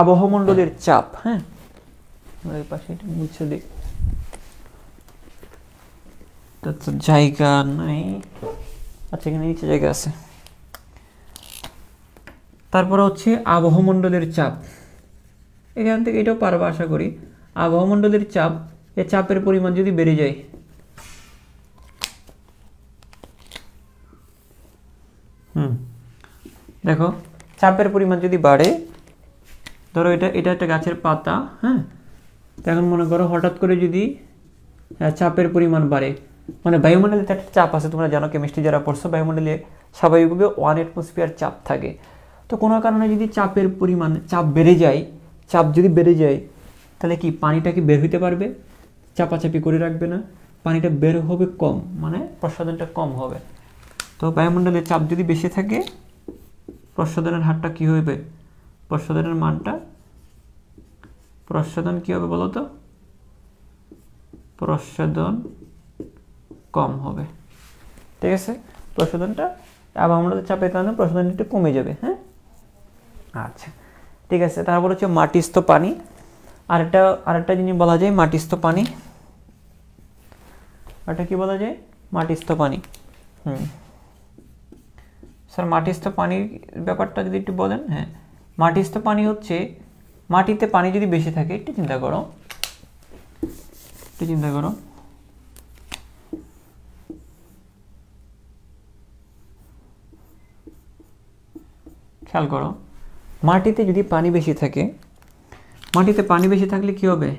আবহমণ্ডলের চাপ, হ্যাঁ ওই পাশে এটা মুছে দিই, জায়গা নাই, আচ্ছা এখানে নিচে জায়গা আছে। তারপরে হচ্ছে আবহমণ্ডলের চাপ, এখান থেকে এটাও পারবো আশা করি। আবহমণ্ডলের চাপ, এই চাপের পরিমাণ যদি বেড়ে যায়, দেখো চাপের পরিমাণ যদি বাড়ে, ধরো এটা একটা গাছের পাতা, হ্যাঁ এখন মনে করো হঠাৎ করে যদি চাপের পরিমাণ বাড়ে, মানে বায়ুমণ্ডলে একটা চাপ আছে, তোমরা জানো কেমিস্ট্রি যারা পড়ছো, বায়ুমণ্ডলে স্বাভাবিকভাবে 1 অ্যাটমসফিয়ার চাপ থাকে। তো কোনো কারণে যদি চাপের পরিমাণ, চাপ যদি বেড়ে যায়, তাহলে কি পানিটা কি বের হইতে পারবে, চাপাচাপি করে রাখবে না, পানিটা বের হবে কম, মানে প্রস্বাদনটা কম হবে। তো বায়ুমণ্ডলের চাপ যদি বেশি থাকে, প্রস্বাদনের হারটা কি হবে, প্রস্বাদনের মানটা, প্রস্বাদন কি হবে বলো তো, প্রস্বাদন কম হবে, ঠিক আছে? প্রস্বাদনটা আবহমণ্ডলের চাপের কারণে প্রস্বাদন একটু কমে যাবে, হ্যাঁ আচ্ছা ঠিক আছে। তারপর হচ্ছে মাটিস্থ পানি, আরেকটা জিনিস বলা যায় মাটিস্থ পানি, এটা কি বলা যায়, মাটিস্থ পানি। স্যার মাটিস্থ পানির ব্যাপারটা যদি একটু বলেন। হ্যাঁ মাটিস্থ পানি হচ্ছে, মাটিতে পানি যদি বেশি থাকে, একটু চিন্তা করো, খেয়াল করো, মাটিতে যদি পানি বেশি থাকে, মাটিতে পানি বেশি থাকলে কি হবে,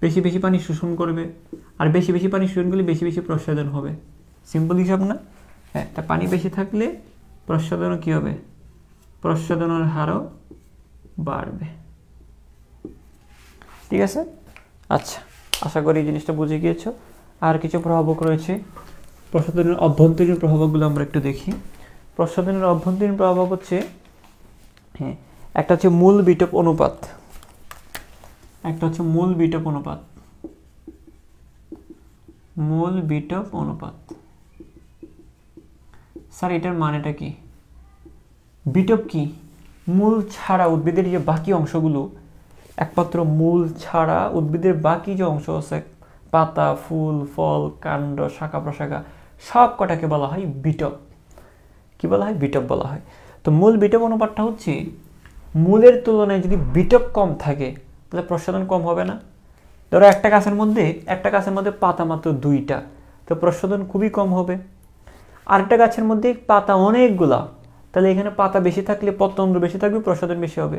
বেশি বেশি পানি শোষণ করবে, আর বেশি বেশি পানি শোষণ করলে বেশি বেশি প্রস্বাদন হবে, সিম্পল হিসাব না? হ্যাঁ তা পানি বেশি থাকলে প্রস্বাদনও কি হবে, প্রস্বাদনের হারও বাড়বে, ঠিক আছে? আচ্ছা আশা করি এই জিনিসটা বুঝে গিয়েছো। আর কিছু প্রভাবক রয়েছে, প্রস্বাদনের অভ্যন্তরীণ প্রভাবকগুলো আমরা একটু দেখি। প্রস্বাদনের অভ্যন্তরীণ প্রভাবক হচ্ছে, হ্যাঁ একটা হচ্ছে মূল বিটপ অনুপাত, মূল বিটপ অনুপাত। স্যার এটার মানেটা কি? বিটপ কি? মূল ছাড়া উদ্ভিদের যে বাকি অংশগুলো, একমাত্র মূল ছাড়া উদ্ভিদের বাকি যে অংশ আছে, পাতা, ফুল, ফল, কাণ্ড, শাখা প্রশাখা, সব কটাকে বলা হয় বিটপ। কি বলা হয়? বিটপ বলা হয়। তো মূল বিটপ অনুপাতটা হচ্ছে, মূলের তুলনায় যদি বিটপ কম থাকে তাহলে প্রস্বাদন কম হবে না। ধরো একটা গাছের মধ্যে পাতা মাত্র 2টা, তো প্রস্বাদন খুবই কম হবে। আরেকটা গাছের মধ্যে পাতা অনেকগুলা, তাহলে এখানে পাতা বেশি থাকলে পত্ররন্ধ্র বেশি থাকবে, প্রস্বাদন বেশি হবে।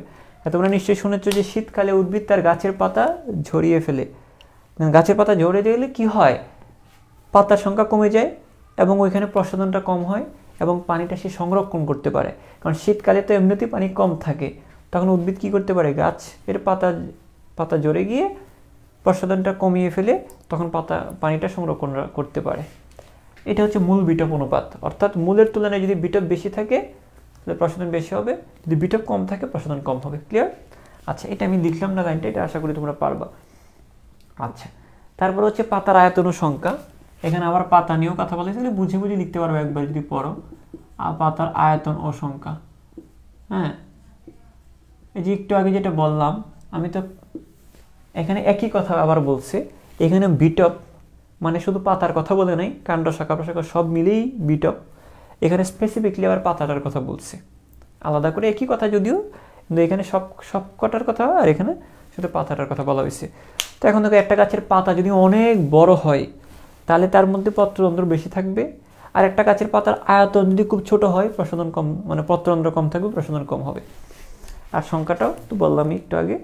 তোমরা নিশ্চয়ই শুনেছ যে শীতকালে উদ্ভিদ তার গাছের পাতা ঝরিয়ে ফেলে। গাছের পাতা ঝরে গেলে কি হয়, পাতার সংখ্যা কমে যায় এবং ওইখানে প্রস্বাদনটা কম হয় এবং পানিটা সে সংরক্ষণ করতে পারে। কারণ শীতকালে তো এমনিতেই পানি কম থাকে, তখন উদ্ভিদ কি করতে পারে, গাছ এর পাতা ঝরে গিয়ে প্রস্বাদনটা কমিয়ে ফেলে, তখন পানিটা সংরক্ষণ করতে পারে। এটা হচ্ছে মূল বিটপ অনুপাত, অর্থাৎ মূলের তুলনায় যদি বিটপ বেশি থাকে তাহলে প্রসাধন বেশি হবে, যদি বিটপ কম থাকে প্রসাধন কম হবে। ক্লিয়ার? আচ্ছা, এটা আমি লিখলাম না লাইনটা, এটা আশা করি তোমরা পারবা। আচ্ছা, তারপর হচ্ছে পাতার আয়তন ও সংখ্যা। এখানে আবার পাতা নিয়েও কথা বলেছে, বুঝে বুঝে লিখতে পারবো একবার যদি পড়ো। আর পাতার আয়তন ও সংখ্যা, হ্যাঁ, এই যে একটু আগে যেটা বললাম, আমি তো এখানে একই কথা আবার বলছে। এখানে বিটপ মানে শুধু পাতার কথা বলে নাই, কাণ্ড শাখা প্রশাখা সব মিলেই বিটপ। এখানে স্পেসিফিকলি আবার পাতাটার কথা বলছে, আলাদা করে একই কথা যদিও, কিন্তু এখানে সব কটার কথা আর এখানে শুধু পাতাটার কথা বলা হয়েছে। তো এখন দেখো, একটা গাছের পাতা যদি অনেক বড় হয় তাহলে তার মধ্যে পত্ররন্ধ্র বেশি থাকবে, আর একটা গাছের পাতার আয়তন যদি খুব ছোট হয় প্রসাধন কম, মানে পত্ররন্ধ্র কম থাকবে, প্রসাধন কম হবে। আর সংখ্যাটাও তো বললাম একটু আগে।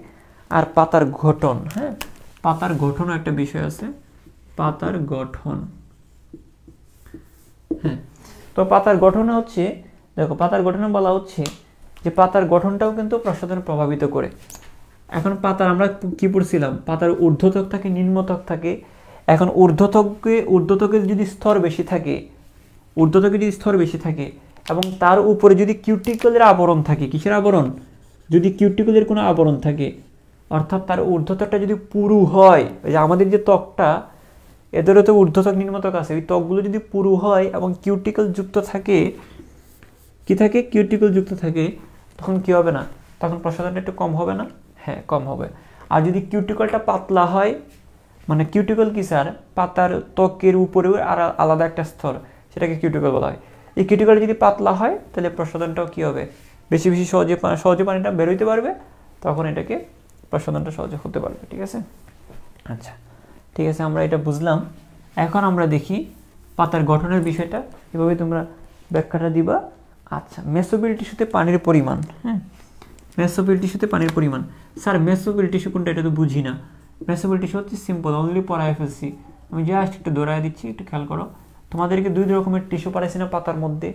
আর পাতার গঠন, হ্যাঁ, পাতার গঠনও একটা বিষয় আছে, পাতার গঠন। হ্যাঁ, তো পাতার গঠনে হচ্ছে, দেখো পাতার গঠনে বলা হচ্ছে যে পাতার গঠনটাও কিন্তু প্রসাধন প্রভাবিত করে। এখন পাতার আমরা কি পড়ছিলাম, পাতার ঊর্ধ্বত্বক থাকে, নিম্নত্বক থাকে। এখন ঊর্ধ্বত্বকের যদি স্তর বেশি থাকে, এবং তার উপরে যদি কিউটিকলের আবরণ থাকে, কিসের আবরণ, যদি কিউটিকলের কোনো আবরণ থাকে, অর্থাৎ তার ঊর্ধ্বত্বকটা যদি পুরু হয়, ওই যে আমাদের যে ত্বকটা, এদেরও তো ঊর্ধ্বত্বক নিম্নত্বক আছে, ওই ত্বকগুলো যদি পুরু হয় এবং কিউটিকল যুক্ত থাকে, কি থাকে, কিউটিকল যুক্ত থাকে, তখন কি হবে না, তখন প্রসাধনটা একটু কম হবে না? হ্যাঁ, কম হবে। আর যদি কিউটিকলটা পাতলা হয়, মানে কিউটিকল কি স্যার, পাতার ত্বকের উপরেও আর আলাদা একটা স্তর, সেটাকে কিউটিকল বলা হয়। এই কিউটিকল যদি পাতলা হয় তাহলে প্রসাধনটাও কি হবে, বেশি বেশি সহজে পানিটা বেরোইতে পারবে, তখন এটাকে প্রসাধনটা সহজে হতে পারবে। ঠিক আছে? আচ্ছা, ঠিক আছে, আমরা এটা বুঝলাম। এখন আমরা দেখি পাতার গঠনের বিষয়টা, এভাবে তোমরা ব্যাখ্যাটা দিবা। আচ্ছা, মেসোফিল টিস্যুতে পানির পরিমাণ, হ্যাঁ, মেসোফিল টিস্যুতে পানির পরিমাণ। স্যার মেসোফিল টিস্যু কোনটা, এটা তো বুঝি না। মেসোফিল টিস্যু হচ্ছে সিম্পল, অনলি পড়ায় ফেলছি, আমি জাস্ট একটু দৌড়ায় দিচ্ছি, একটু খেয়াল করো। তোমাদেরকে দুই রকমের টিস্যু পড়াইছি না পাতার মধ্যে,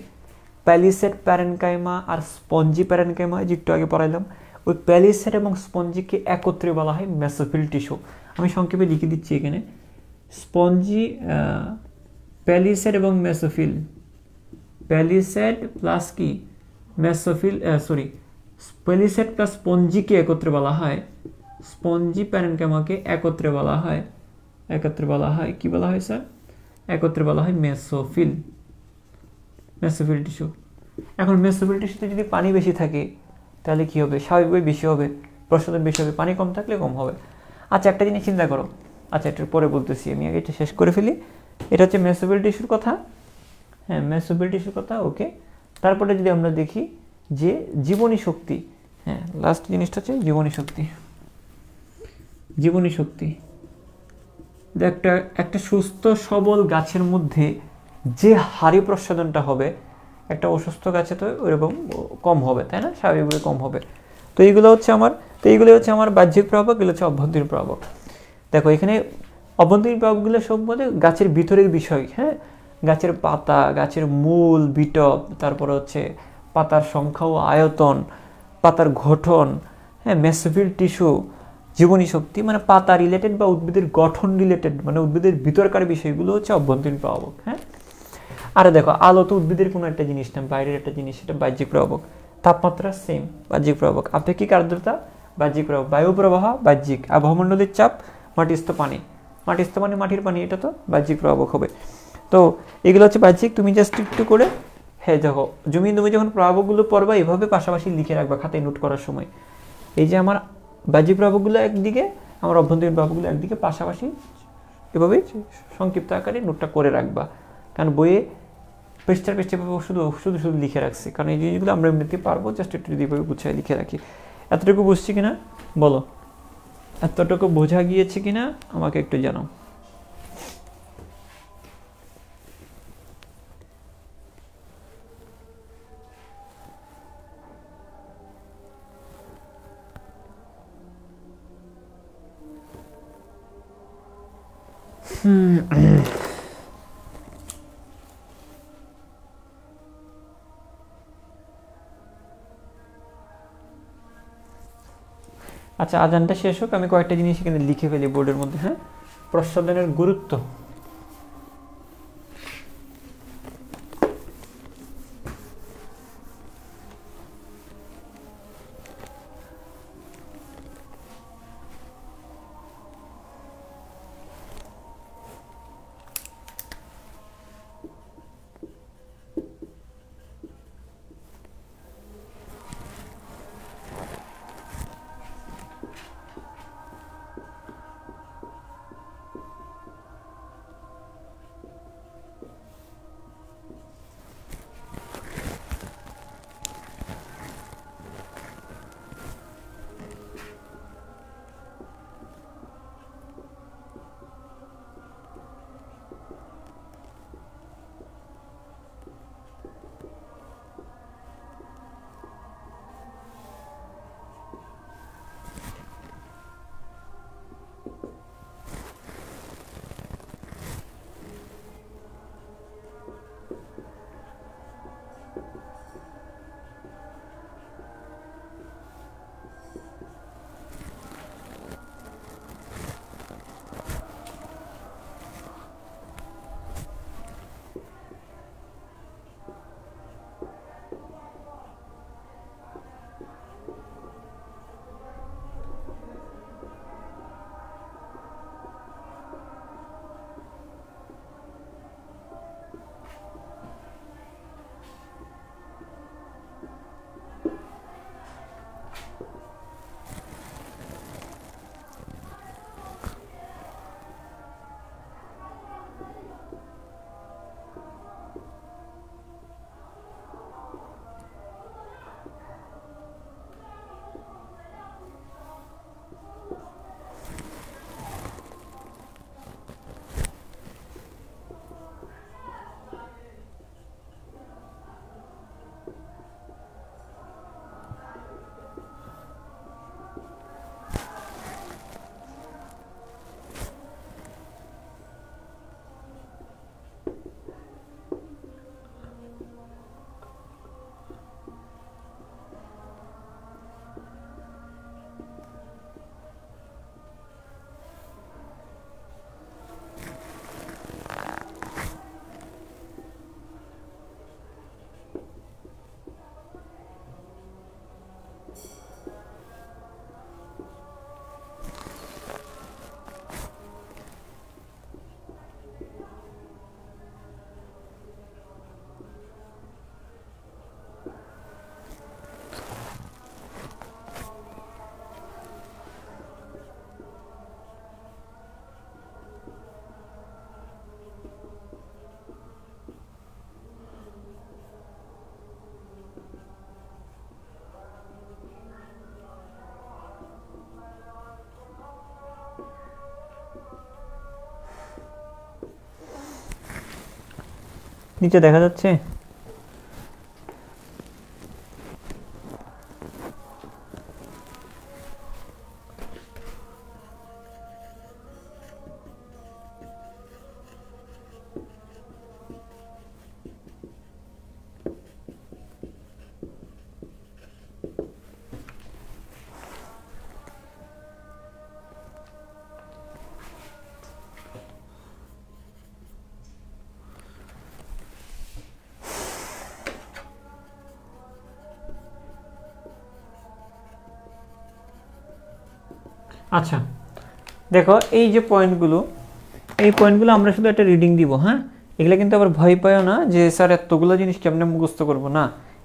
প্যালিসেড প্যারেনকাইমা আর স্পঞ্জি প্যারেনকাইমা, যে একটু আগে পড়াইলাম। ওই প্যালিসেড এবং স্পঞ্জিকে একত্রে বলা হয় মেসোফিল টিস্যু। আমি সংক্ষেপে লিখে দিচ্ছি এখানে, স্পঞ্জি, প্যালিসেড এবং মেসোফিল, প্যালিসেড প্লাস কি মেসোফিল, প্যালিসেড প্লাস স্পঞ্জিকে একত্রে বলা হয়, স্পঞ্জি প্যারেনকাইমাকে একত্রে বলা হয় কি বলা হয় স্যার, একত্রে বলা হয় মেসোফিল টিস্যু। এখন মেসোফিল টিস্যুতে যদি পানি বেশি থাকে তাহলে কি হবে, স্বাভাবিকভাবে বেশি হবে, প্রসাধন বেশি হবে, পানি কম থাকলে কম হবে। আচ্ছা, একটা জিনিস চিন্তা করো, আচ্ছা এটার পরে বলতেছি, আমি আগে এটা শেষ করে ফেলি। এটা হচ্ছে মেসোফিল টিস্যুর কথা, হ্যাঁ, মেসোফিল টিস্যুর কথা, ওকে। তারপরে যদি আমরা দেখি যে জীবনী শক্তি, হ্যাঁ, লাস্ট জিনিসটা হচ্ছে জীবনী শক্তি। একটা সুস্থ সবল গাছের মধ্যে যে হারে প্রসাধনটা হবে, একটা অসুস্থ গাছে তো ওইরকম কম হবে, তাই না, স্বাভাবিকভাবে কম হবে। তো এইগুলো হচ্ছে আমার বাহ্যিক প্রভাবক, এগুলো হচ্ছে অভ্যন্তরীণ প্রভাবক। দেখো এখানে অভ্যন্তরীণ প্রভাবগুলো সব মধ্যে গাছের ভিতরের বিষয়, হ্যাঁ, গাছের পাতা, গাছের মূল, বিটপ, তারপরে হচ্ছে পাতার সংখ্যা ও আয়তন, পাতার গঠন, হ্যাঁ, মেসোফিল টিস্যু, জীবনী শক্তি, মানে পাতা রিলেটেড বা উদ্ভিদের গঠন রিলেটেড, মানে উদ্ভিদের ভিতরকার বিষয়গুলো হচ্ছে অভ্যন্তরীণ প্রভাবক। হ্যাঁ, আর দেখো আলো তো উদ্ভিদের কোনো একটা জিনিস না, বাইরের একটা জিনিস, সেটা বাহ্যিক প্রভাবক। তাপমাত্রা সেম, বাহ্যিক প্রভাবক। আপেক্ষিক আর্দ্রতা বাহ্যিক প্রভাবক। বায়ু প্রবাহ বাহ্যিক। আবহাওয়ামণ্ডলের চাপ, মাটিস্থ পানি, মাটির পানি, এটা তো বাহ্যিক প্রভাবক হবে। তো এগুলো হচ্ছে বাহ্যিক। তুমি জাস্ট একটু করে, হ্যাঁ দেখো, তুমি যখন প্রভাবকগুলো পড়বা এভাবে পাশাপাশি লিখে রাখবা খাতায় নোট করার সময়। এই যে আমার বাহ্যিক প্রভাবকগুলো একদিকে, আমার অভ্যন্তরীণ প্রভাবকগুলো একদিকে, পাশাপাশি এভাবেই সংক্ষিপ্ত আকারে নোটটা করে রাখবা। কারণ বইয়ে পৃষ্ঠা শুধু লিখে রাখছি, কারণ এই জিনিসগুলো আমরা এমনিতে পারবো, জাস্ট একটু যদি এভাবে গুছিয়ে লিখে রাখি। এতটুকু বুঝছি কিনা বলো, এতটুকু বোঝা গিয়েছে কিনা আমাকে একটু জানাও। আচ্ছা, আজানটা শেষ হোক, আমি কয়েকটা জিনিস এখানে লিখে ফেলি বোর্ডের মধ্যে। হ্যাঁ, প্রসাধনের গুরুত্ব। নিচে দেখা যাচ্ছে? আচ্ছা দেখো এই যে পয়েন্টগুলো, এই পয়েন্টগুলো আমরা শুধু একটা রিডিং দিব, হ্যাঁ? এগুলো কিন্তু আবার ভয় পাইও না যে স্যার এতগুলো জিনিস কেমনে মুখস্থ করবো, না,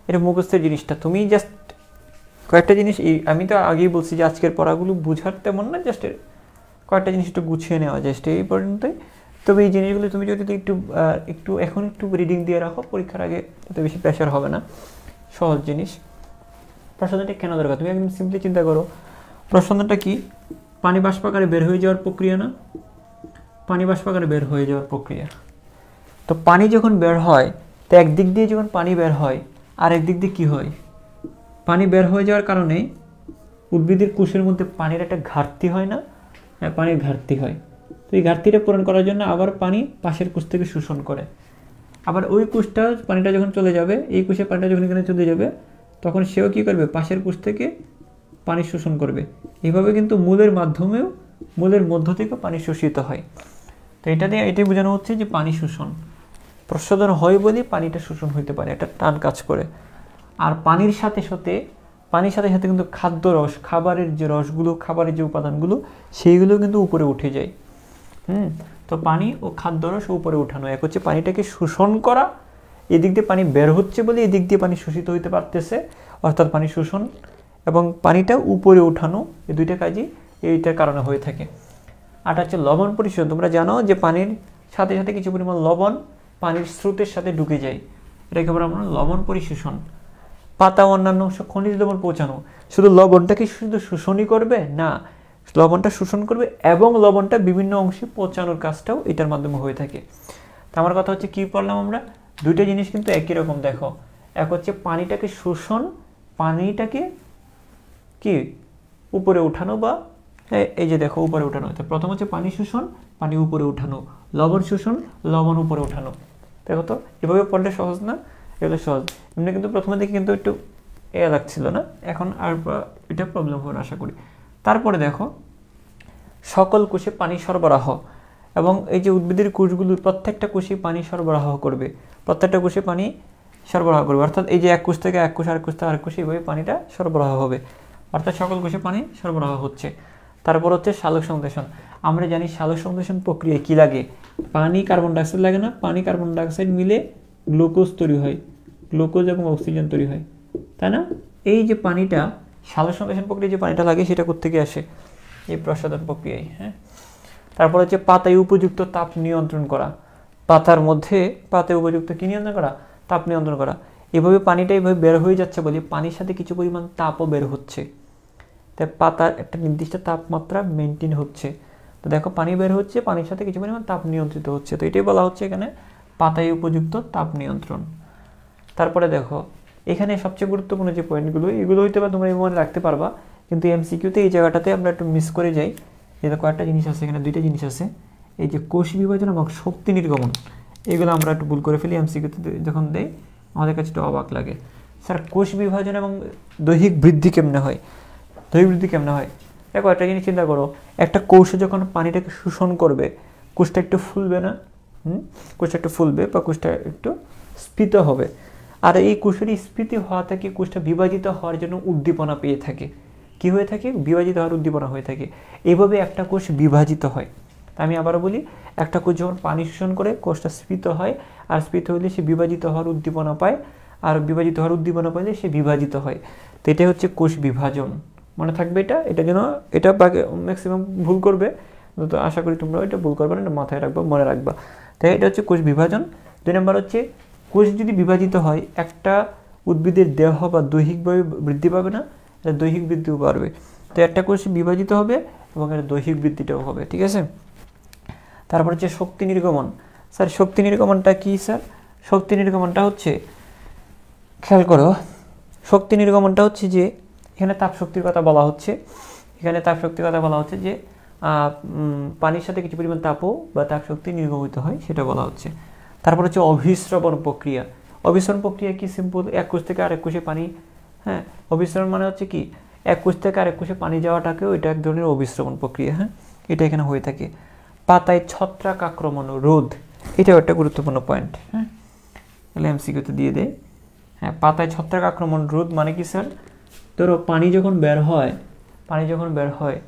এটা মুখস্থের জিনিসটা তুমি জাস্ট কয়েকটা জিনিস, আমি তো আগেই বলছি যে আজকের পড়াগুলো বুঝার তেমন না, জাস্ট কয়েকটা জিনিস একটু গুছিয়ে নেওয়া জাস্ট এই পর্যন্তই। তবে এই জিনিসগুলো তুমি যদি একটু এখন একটু রিডিং দিয়ে রাখো, পরীক্ষার আগে এত বেশি প্রেশার হবে না, সহজ জিনিস। প্রশ্নটা কেন দরকার তুমি একদম সিম্পলি চিন্তা করো, প্রশ্নটা কি? পানি বাষ্পাকারে বের হয়ে যাওয়ার প্রক্রিয়া না? পানি বাষ্পাকারে বের হয়ে যাওয়ার প্রক্রিয়া। তো পানি যখন বের হয়, তো একদিক দিয়ে যখন পানি বের হয় আর একদিক দিয়ে কি হয়? পানি বের হয়ে যাওয়ার কারণে উদ্ভিদের কোষের মধ্যে পানির একটা ঘাটতি হয় না? হ্যাঁ, পানির ঘাটতি হয়। তো এই ঘাটতিটা পূরণ করার জন্য আবার পানি পাশের কোষ থেকে শোষণ করে, আবার ওই কোষটা পানিটা যখন চলে যাবে, এই কোষের পানিটা যখন এখানে চলে যাবে, তখন সেও কী করবে? পাশের কোষ থেকে পানি শোষণ করবে। এইভাবে কিন্তু মূলের মাধ্যমেও, মূলের মধ্য থেকেও পানি শোষিত হয়। তো এটা দিয়ে এটাই বোঝানো হচ্ছে যে পানি শোষণ, প্রশোধন হয় বলেই পানিটা শোষণ হইতে পারে, একটা টান কাজ করে। আর পানির সাথে সাথে কিন্তু খাদ্য রস, খাবারের যে রসগুলো, খাবারের যে উপাদানগুলো, সেইগুলো কিন্তু উপরে উঠে যায়। তো পানি ও খাদ্য রস উপরে উঠানো, এক হচ্ছে পানিটাকে শোষণ করা, এদিক দিয়ে পানি বের হচ্ছে বলে এদিক দিয়ে পানি শোষিত হইতে পারতেছে, অর্থাৎ পানি শোষণ, এবং পানিটা উপরে উঠানো, এই দুইটা কাজই এইটার কারণে হয়ে থাকে। আর হচ্ছে লবণ পরিশোধন। তোমরা জানো যে পানির সাথে সাথে কিছু পরিমাণ লবণ পানির স্রোতের সাথে ঢুকে যায়, এটাকে বলা আমরা লবণ পরিশোষণ। পাতা অন্যান্য অংশ খনিজ লবণ পৌঁছানো, শুধু লবণটাকে শুধু শোষণই করবে না, লবণটা শোষণ করবে এবং লবণটা বিভিন্ন অংশে পৌঁছানোর কাজটাও এটার মাধ্যমে হয়ে থাকে। তো আমার কথা হচ্ছে কি পড়লাম আমরা? দুইটা জিনিস কিন্তু একই রকম। দেখো, এক হচ্ছে পানিটাকে শোষণ, পানিটাকে কি উপরে উঠানো, বা এই যে দেখো উপরে উঠানো। তো প্রথম হচ্ছে পানি শোষণ, পানি উপরে উঠানো, লবণ শোষণ, লবণ উপরে উঠানো। দেখো তো এভাবে পড়লে সহজ না? এগুলো সহজ। এমনি কিন্তু প্রথমে দিকে কিন্তু একটু লাগছিল না, এখন আর এটা প্রবলেম হবে না আশা করি। তারপরে দেখো, সকল কোষে পানি সরবরাহ, এবং এই যে উদ্ভিদের কোষগুলো প্রত্যেকটা কোষে পানি সরবরাহ করবে, প্রত্যেকটা কোষে পানি সরবরাহ করবে, অর্থাৎ এই যে এক কোষ থেকে এক কোষ, আরেক কোষ থেকে আরেক কোষে এইভাবে পানিটা সরবরাহ হবে, অর্থাৎ সকল কোষে পানি সরবরাহ হচ্ছে। তারপর হচ্ছে সালোক সংশ্লেষণ। আমরা জানি সালোক সংশ্লেষণ প্রক্রিয়ায় কী লাগে? পানি কার্বন ডাইঅক্সাইড লাগে না? পানি কার্বন ডাইঅক্সাইড মিলে গ্লুকোজ তৈরি হয়, গ্লুকোজ এবং অক্সিজেন তৈরি হয়, তাই না? এই যে পানিটা সালোক সংশ্লেষণ প্রক্রিয়ায় যে পানিটা লাগে সেটা কোত্থেকে আসে? এই প্রসাধন প্রক্রিয়ায়। হ্যাঁ, তারপর হচ্ছে পাতায় উপযুক্ত তাপ নিয়ন্ত্রণ করা, পাতার মধ্যে পাতায় উপযুক্ত কি নিয়ন্ত্রণ করা? তাপ নিয়ন্ত্রণ করা। এভাবে পানিটা এইভাবে বের হয়ে যাচ্ছে বলে পানির সাথে কিছু পরিমাণ তাপও বের হচ্ছে, তাই পাতার একটা নির্দিষ্ট তাপমাত্রা মেনটেন হচ্ছে। তো দেখো পানি বের হচ্ছে, পানির সাথে কিছু পরিমাণ তাপ নিয়ন্ত্রিত হচ্ছে, তো এটাই বলা হচ্ছে এখানে পাতায় উপযুক্ত তাপ নিয়ন্ত্রণ। তারপরে দেখো এখানে সবচেয়ে গুরুত্বপূর্ণ যে পয়েন্টগুলো, এগুলো হয়তো বা তোমরা মনে রাখতে পারবা, কিন্তু এমসিকিউতে এই জায়গাটাতে আমরা একটু মিস করে যাই। যেটা কয়েকটা জিনিস আছে এখানে, দুইটা জিনিস আছে, এই যে কোষ বিভাজন এবং শক্তি নির্গমন, এগুলো আমরা একটু ভুল করে ফেলি এমসিকিউতে যখন দেই, আমাদের কাছে একটু অবাক লাগে, স্যার কোষ বিভাজন এবং দৈহিক বৃদ্ধি কেমনে হয়? দৈহিক বৃদ্ধি কেমনে হয়? দেখো একটা জিনিস চিন্তা করো, একটা কোষে যখন পানিটাকে শোষণ করবে, কোষটা একটু ফুলবে না? কোষটা একটু ফুলবে বা কোষটা একটু স্ফীত হবে, আর এই কোষের স্ফীতি হওয়া থেকে কোষটা বিভাজিত হওয়ার জন্য উদ্দীপনা পেয়ে থাকে। কি হয়ে থাকে? বিভাজিত হওয়ার উদ্দীপনা হয়ে থাকে। এইভাবে একটা কোষ বিভাজিত হয়। আমি আবারও বলি, একটা কোষ যখন পানি শোষণ করে কোষটা স্ফীত হয়, আর স্ফীত হলে সে বিভাজিত হওয়ার উদ্দীপনা পায়, আর বিভাজিত হওয়ার উদ্দীপনা পাইলে সে বিভাজিত হয়। তো এটাই হচ্ছে কোষ বিভাজন, মনে থাকবে এটা। এটা যেন এটা ম্যাক্সিমাম ভুল করবে, তো আশা করি তোমরা এটা ভুল করবে না, এটা মাথায় রাখবা, মনে রাখবা। তাই এটা হচ্ছে কোষ বিভাজন। 2 নম্বর হচ্ছে কোষ যদি বিভাজিত হয়, একটা উদ্ভিদের দেহ বা দৈহিকভাবে বৃদ্ধি পাবে না, এটা দৈহিক বৃদ্ধিও পারবে। তো একটা কোষ বিভাজিত হবে এবং এটা দৈহিক বৃদ্ধিটাও হবে, ঠিক আছে? তারপর হচ্ছে শক্তি নির্গমন। স্যার শক্তি নির্গমনটা কি স্যার? শক্তি নির্গমনটা হচ্ছে, খেয়াল করো, শক্তি নির্গমনটা হচ্ছে যে এখানে তাপশক্তির কথা বলা হচ্ছে, যে পানির সাথে কিছু পরিমাণ তাপও বা তাপশক্তি নির্গমিত হয় সেটা বলা হচ্ছে। তারপর হচ্ছে অভিস্রবণ প্রক্রিয়া। অভিস্রবণ প্রক্রিয়া কি সিম্পল, এক কোষ থেকে আরেক কোষে পানি, হ্যাঁ, অভিস্রবণ মানে হচ্ছে কি এক কোষ থেকে আরেক কোষে পানি যাওয়াটাকেও এটা এক ধরনের অভিস্রবণ প্রক্রিয়া। হ্যাঁ, এটা এখানে হয়ে থাকে। পাতায় ছত্রাক আক্রমণ রোধ, এটাও একটা গুরুত্বপূর্ণ পয়েন্ট। হ্যাঁ, তাহলে এমসিকিউতে দিয়ে দেয়। হ্যাঁ, পাতায় ছত্রাক আক্রমণ রোধ মানে কি স্যার, ধরো পানি যখন বের হয়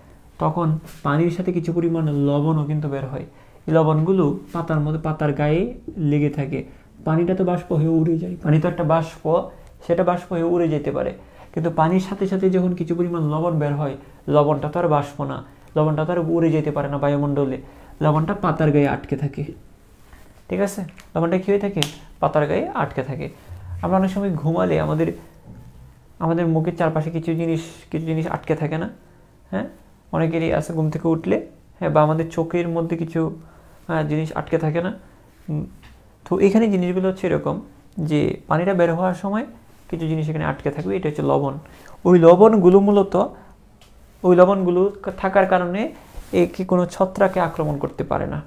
তখন পানির সাথে কিছু পরিমাণ লবণও কিন্তু বের হয়। এই লবণগুলো পাতার মধ্যে, পাতার গায়ে লেগে থাকে। পানিটা তো বাষ্প হয়ে উড়ে যায়, পানি তো একটা বাষ্প, সেটা বাষ্প হয়ে উড়ে যেতে পারে, কিন্তু পানির সাথে সাথে যখন কিছু পরিমাণ লবণ বের হয়, লবণটা তো আর বাষ্প না, লবণটা তো আর উড়ে যেতে পারে না বায়ুমণ্ডলে, লবণটা পাতার গায়ে আটকে থাকে। ঠিক আছে, লবণটা কী হয়ে থাকে, পাতার গায়ে আটকে থাকে। আমরা অনেক সময় ঘুমালে আমাদের মুখের চারপাশে কিছু জিনিস আটকে থাকে না? হ্যাঁ, অনেকেরই আছে ঘুম থেকে উঠলে, হ্যাঁ, বা আমাদের চোখের মধ্যে কিছু জিনিস আটকে থাকে না? তো এখানে জিনিসগুলো হচ্ছে এরকম যে পানিটা বের হওয়ার সময় কিছু জিনিস এখানে আটকে থাকবে, এটা হচ্ছে লবণ। ওই লবণগুলো থাকার কারণে কি কোনো ছত্রাকে আক্রমণ করতে পারে না।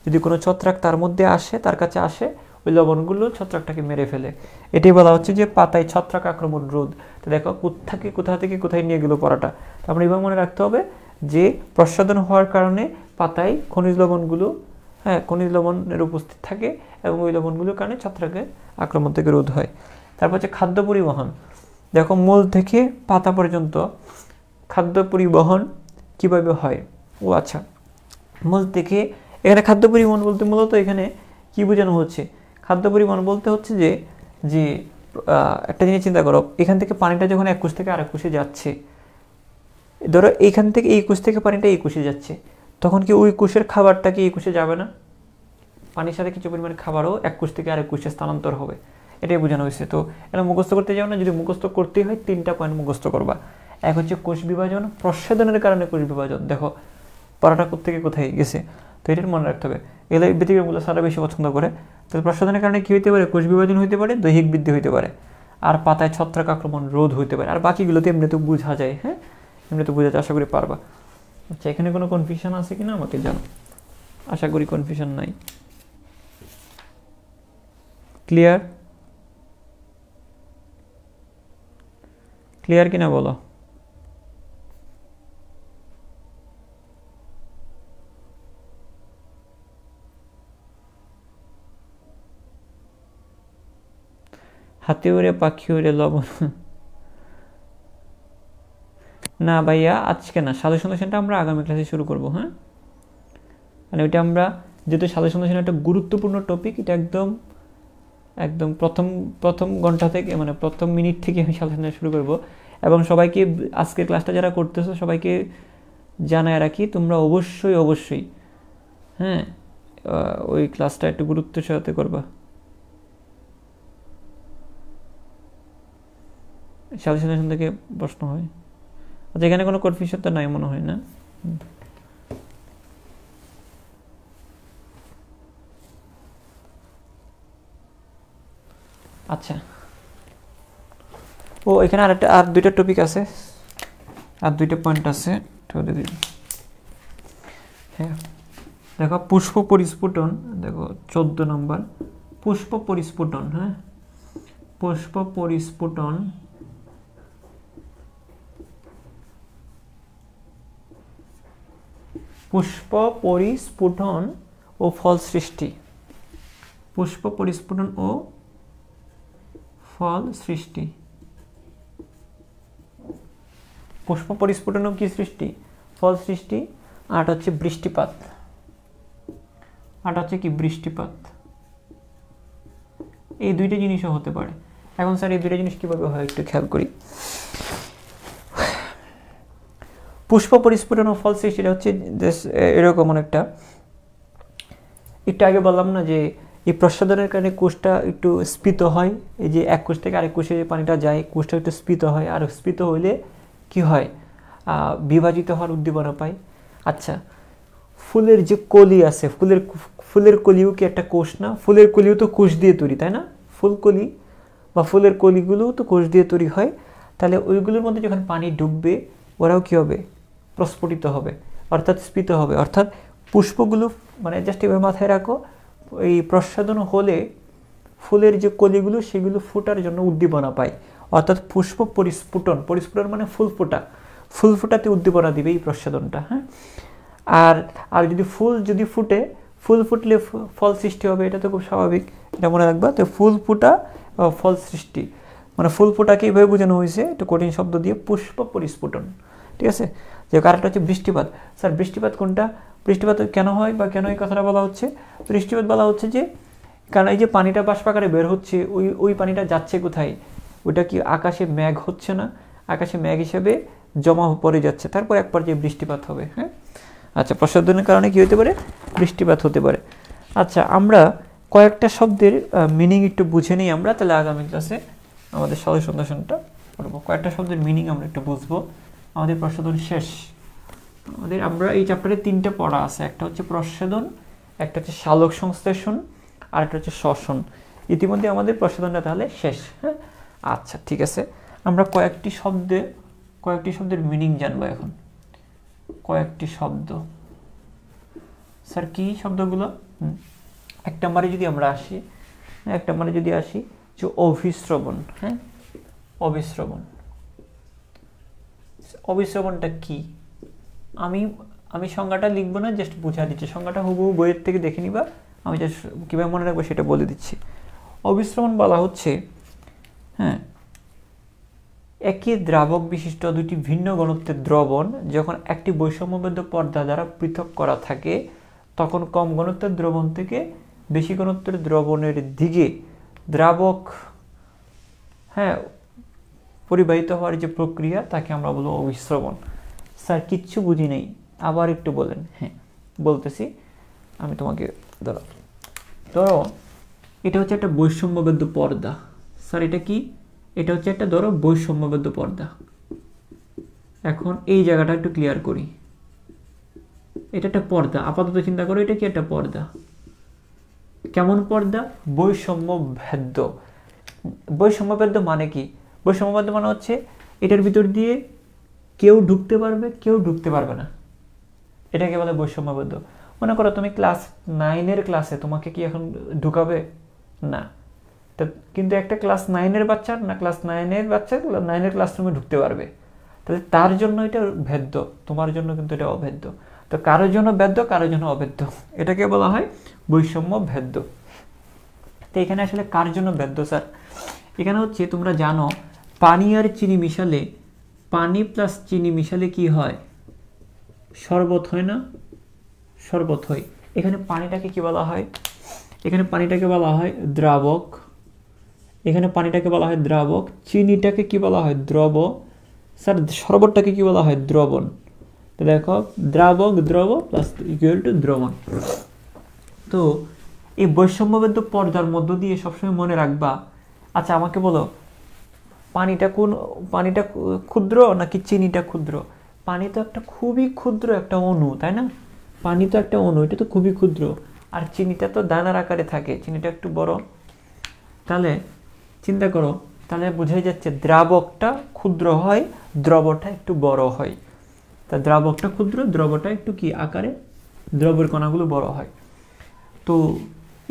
যদি কোনো ছত্রাক তার মধ্যে আসে, তার কাছে আসে, ওই লবণগুলো ছত্রাকটাকে মেরে ফেলে। এটাই বলা হচ্ছে যে পাতায় ছত্রাক আক্রমণ রোধ। তো দেখো কোথা থেকে কোথায় নিয়ে গেল পড়াটা। তারপরে এবার মনে রাখতে হবে যে প্রস্বাদন হওয়ার কারণে পাতায় খনিজ লবণের উপস্থিত থাকে এবং ওই লবণগুলোর কারণে ছত্রাকের আক্রমণ থেকে রোধ হয়। তারপর হচ্ছে খাদ্য পরিবহন। দেখো মূল থেকে পাতা পর্যন্ত খাদ্য পরিবহন কিভাবে হয়। ও আচ্ছা, মূল থেকে এখানে খাদ্য পরিবহন বলতে মূলত এখানে কি বোঝানো হচ্ছে, খাদ্য পরিবহন বলতে হচ্ছে যে একটা জিনিস চিন্তা করো, এখান থেকে পানিটা যখন এক কোষ থেকে আরেক কোষে যাচ্ছে, ধরো এইখান থেকে এই কোষ থেকে পানিটা এই কোষে যাচ্ছে, তখন কি ওই কোষের খাবারটা কি এই কোষে যাবে না? পানির সাথে কিছু পরিমাণে খাবারও এক কোষ থেকে আরেক কোষে স্থানান্তর হবে, এটাই বোঝানো হয়েছে। তো এটা মুখস্থ করতে যাও না, যদি মুখস্থ করতেই হয় 3টা পয়েন্ট মুখস্থ করবা। এক হচ্ছে কোষ বিভাজন, প্রস্বাদনের কারণে কোষ বিভাজন। দেখো পড়াটা থেকে কোথায় গেছে, তো এটার মনে রাখতে হবে। এগুলো ব্যতিক্রমগুলো সারা বেশি পছন্দ করে। তো প্রস্বাদনের কারণে কী হইতে পারে, কোষ বিভাজন হইতে পারে, দৈহিক বৃদ্ধি হইতে পারে, আর পাতায় ছত্রাক আক্রমণ রোধ হইতে পারে। আর বাকিগুলোতে এমনি তো বোঝা যায়। হ্যাঁ, এমনি তো বোঝা যায়, আশা করি পারবা। আচ্ছা, এখানে কোনো কনফিউশন আছে কিনা আমাকে জানো, আশা করি কনফিউশন নাই। ক্লিয়ার কিনা বলো। হাতি উড়ে পাখি উড়ে লবণ, না ভাইয়া আজকে না, সাজেশন সেশনটা আমরা আগামী ক্লাসে শুরু করবো। হ্যাঁ, মানে ওইটা আমরা, যেহেতু সাজেশন সেশন একটা গুরুত্বপূর্ণ টপিক, এটা একদম প্রথম ঘন্টা থেকে, মানে প্রথম মিনিট থেকে আমি সাজেশন শুরু করব। এবং সবাইকে আজকের ক্লাসটা যারা করতেছো সবাইকে জানায় রাখি, তোমরা অবশ্যই হ্যাঁ ওই ক্লাসটা একটু গুরুত্বের সাথে করবা। সাজেশন থেকে প্রশ্ন হয়। আচ্ছা, এখানে কোনো কনফিউশন তো নাই মনে হয় না। আচ্ছা, ও এখানে আর 2টা টপিক আছে, আর 2টা পয়েন্ট আছে। হ্যাঁ, দেখো পুষ্প পরিস্ফুটন, দেখো 14 নম্বর পুষ্প পরিস্ফুটন। হ্যাঁ, পুষ্প পরিস্ফুটন ও ফল সৃষ্টি। পুষ্প পরিস্ফুটন ও ফল সৃষ্টি। পুষ্প পরিস্ফুটন ও কি সৃষ্টি, ফল সৃষ্টি। আর হচ্ছে বৃষ্টিপাত, এই 2টা জিনিসও হতে পারে। এখন স্যার এই 2টা জিনিস কিভাবে হয় একটু খেয়াল করি। পুষ্প পরিস্ফুটন ও ফল সৃষ্টিটা হচ্ছে এরকম অনেকটা, একটু আগে বললাম না যে এই প্রস্বাদনের কারণে কোষটা একটু স্ফীত হয়। এই যে এক কোষ থেকে আরেক কোষে যে পানিটা যায়, কোষটা একটু স্ফীত হয়, আর স্ফীত হইলে কি হয়, বিভাজিত হওয়ার উদ্দীপনা পায়। আচ্ছা, ফুলের যে কলি আছে, ফুলের কলিও কি একটা কোষ না? ফুলের কলিও তো কোষ দিয়ে তৈরি, তাই না? ফুলকলি বা ফুলের কলিগুলোও তো কোষ দিয়ে তৈরি হয়। তাহলে ওইগুলোর মধ্যে যখন পানি ডুববে ওরাও কী হবে? প্রস্ফুটিত হবে, অর্থাৎ স্ফীত হবে। অর্থাৎ পুষ্পগুলো, মানে জাস্ট এভাবে মাথায় রাখো, এই প্রস্বাদন হলে ফুলের যে কলিগুলো সেগুলো ফোটার জন্য উদ্দীপনা পায়, অর্থাৎ পুষ্প পরিস্ফুটন। পরিস্ফুটন মানে ফুল ফোটাতে উদ্দীপনা দিবে এই প্রস্বাদনটা। হ্যাঁ, আর যদি ফুল ফুটলে ফল সৃষ্টি হবে, এটা তো খুব স্বাভাবিক, এটা মনে রাখবা। তো ফুল ফোটা ফল সৃষ্টি, মানে ফুল ফোটাকে এইভাবে বোঝানো হয়েছে একটু কঠিন শব্দ দিয়ে, পুষ্প পরিস্ফুটন। ঠিক আছে, যে কারণটা হচ্ছে বৃষ্টিপাত। স্যার বৃষ্টিপাত কোনটা? বৃষ্টিপাত কেন হয় বা কেন এই কথাটা বলা হচ্ছে? বৃষ্টিপাত বলা হচ্ছে যে কারণ এই যে পানিটা বাষ্পাকারে বের হচ্ছে, ওই পানিটা যাচ্ছে কোথায়? ওইটা কি আকাশে মেঘ হচ্ছে না? আকাশে মেঘ হিসেবে জমা পড়ে যাচ্ছে, তারপর এক পর্যায়ে বৃষ্টিপাত হবে। হ্যাঁ, আচ্ছা, প্রস্বাদনের কারণে কি হতে পারে? বৃষ্টিপাত হতে পারে। আচ্ছা, আমরা কয়েকটা শব্দের মিনিং একটু বুঝে নিই আমরা, তাহলে আগামী ক্লাসে আমাদের সলিউশন করবো। কয়েকটা শব্দের মিনিং আমরা একটু বুঝবো। আমাদের প্রস্বাদন শেষ। আমরা এই চ্যাপ্টারে 3টে পড়া আছে, একটা হচ্ছে প্রস্বাদন, একটা হচ্ছে সালোক সংশ্লেষণ, আর একটা হচ্ছে শ্বসন। ইতিমধ্যে আমাদের প্রস্বাদনটা তাহলে শেষ। হ্যাঁ, আচ্ছা ঠিক আছে, আমরা কয়েকটি শব্দের মিনিং জানবো এখন। কয়েকটি শব্দ, স্যার কি শব্দগুলো? এক নম্বরে যদি আমরা আসি, যে অভিশ্রবণ। হ্যাঁ, অভিশ্রবণটা কি? আমি সংজ্ঞাটা লিখবো না, জাস্ট বুঝা দিচ্ছি। সংজ্ঞাটা হুবহু বইয়ের থেকে দেখে নিবা, আমি জাস্ট কীভাবে মনে রাখবো সেটা বলে দিচ্ছি। অভিশ্রবণ বলা হচ্ছে, হ্যাঁ, একই দ্রাবক বিশিষ্ট দুটি ভিন্ন ঘনত্বের দ্রবণ যখন একটি বৈষম্যবদ্ধ পর্দা দ্বারা পৃথক করা থাকে, তখন কম ঘনত্বের দ্রবণ থেকে বেশি ঘনত্বের দ্রবণের দিকে দ্রাবক, হ্যাঁ, পরিবাহিত হওয়ার যে প্রক্রিয়া, তাকে আমরা বলবো অভিশ্রবণ। স্যার কিচ্ছু বুঝি নেই, আবার একটু বলেন। হ্যাঁ, বলতেছি, আমি তোমাকে ধরো এটা হচ্ছে একটা বৈষম্যবদ্ধ পর্দা। স্যার এটা কি? এটা হচ্ছে একটা ধরো বৈষম্যবদ্ধ পর্দা। এখন এই জায়গাটা একটু ক্লিয়ার করি। এটা একটা পর্দা, আপাতত চিন্তা করো এটা কি একটা পর্দা। কেমন পর্দা? বৈষম্যভেদ্য। বৈষম্যভেদ্য মানে কি? বৈষম্যভেদ্য মানে হচ্ছে এটার ভিতর দিয়ে কেউ ঢুকতে পারবে, কেউ ঢুকতে পারবে না, এটাকে বলে বৈষম্যবদ্ধ। মনে করো তুমি ক্লাস 9-এর ক্লাসে, তোমাকে কি এখন ঢুকাবে না? তো কিন্তু একটা ক্লাস 9-এর বাচ্চা না, ক্লাস 9-এর ক্লাসরুমে ঢুকতে পারবে, তাহলে তার জন্য এটা ভেদ্য, তোমার জন্য কিন্তু এটা অভেদ্য। তো কারোর জন্য বেদ্য, কারোর জন্য অভেদ্য, এটাকে বলা হয় বৈষম্য ভেদ্য। তো এখানে আসলে কার জন্য বেদ্য স্যার? এখানে হচ্ছে তোমরা জানো পানি আর চিনি মিশালে, পানি প্লাস চিনি মিশালে কি হয়? শরবত হয় না? শরবত হয়। এখানে পানিটাকে কি বলা হয়? এখানে পানিটাকে বলা হয় দ্রাবক। এখানে পানিটাকে বলা হয় দ্রাবক, চিনিটাকে কি বলা হয়? দ্রব। স্যার শরবতটাকে কি বলা হয়? দ্রবণ। তো দেখো দ্রাবক, দ্রব প্লাস ইকুয়াল টু দ্রবণ। তো এই বৈষম্যবদ্ধ পর্দার মধ্য দিয়ে সবসময় মনে রাখবা। আচ্ছা আমাকে বলো, পানিটা ক্ষুদ্র নাকি চিনিটা ক্ষুদ্র? পানি তো একটা খুবই ক্ষুদ্র একটা অণু, তাই না? পানি তো একটা অণু, এটা তো খুবই ক্ষুদ্র। আর চিনিটা তো দানার আকারে থাকে, চিনিটা একটু বড়। তাহলে চিন্তা করো, তাহলে বোঝাই যাচ্ছে দ্রাবকটা ক্ষুদ্র হয়, দ্রবটা একটু বড় হয়। তা দ্রাবকটা ক্ষুদ্র, দ্রবটা একটু কি আকারে, দ্রবের কণাগুলো বড় হয়। তো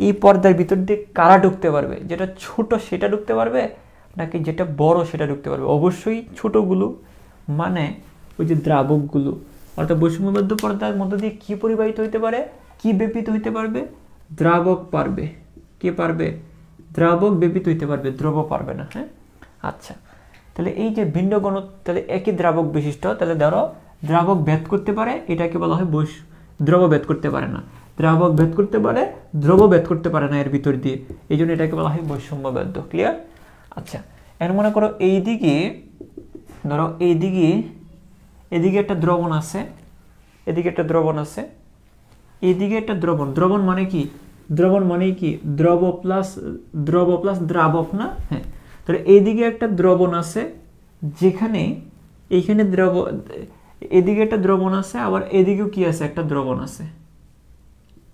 এই পর্দার ভিতর দিয়ে কারা ঢুকতে পারবে? যেটা ছোট সেটা ঢুকতে পারবে নাকি যেটা বড় সেটা ঢুকতে পারবে? অবশ্যই ছোটগুলো, মানে ওই যে দ্রাবকগুলো। অর্থাৎ বৈষম্যবদ্ধ পর্দার মধ্যে দিয়ে কি পরিবাহিত হইতে পারে, কি ব্যাপিত হইতে পারবে? দ্রাবক পারবে। কে পারবে? দ্রাবক ব্যাপিত হইতে পারবে, দ্রব পারবে না। হ্যাঁ, আচ্ছা, তাহলে এই যে ভিন্ন ঘনত্ব, তাহলে একই দ্রাবক বিশিষ্ট, তাহলে ধরো দ্রাবক ভেদ করতে পারে, এটাকে বলা হয় দ্রব ভেদ করতে পারে না। দ্রাবক ভেদ করতে পারে, দ্রব ভেদ করতে পারে না এর ভিতর দিয়ে, এই জন্য এটাকে বলা হয় বৈষম্যবদ্ধ। ক্লিয়ার? আচ্ছা, এখন মনে করো এইদিকে, ধরো এদিকে একটা দ্রবণ আছে, এদিকে একটা দ্রবণ আছে, এদিকে একটা দ্রবণ। দ্রবণ মানে কি? দ্রবণ মানে কি? দ্রব প্লাস দ্রাবক না? হ্যাঁ, তাহলে এইদিকে একটা দ্রবণ আছে, যেখানে এইখানে এদিকে একটা দ্রবণ আছে, আবার এদিকেও কি আছে? একটা দ্রবণ আছে।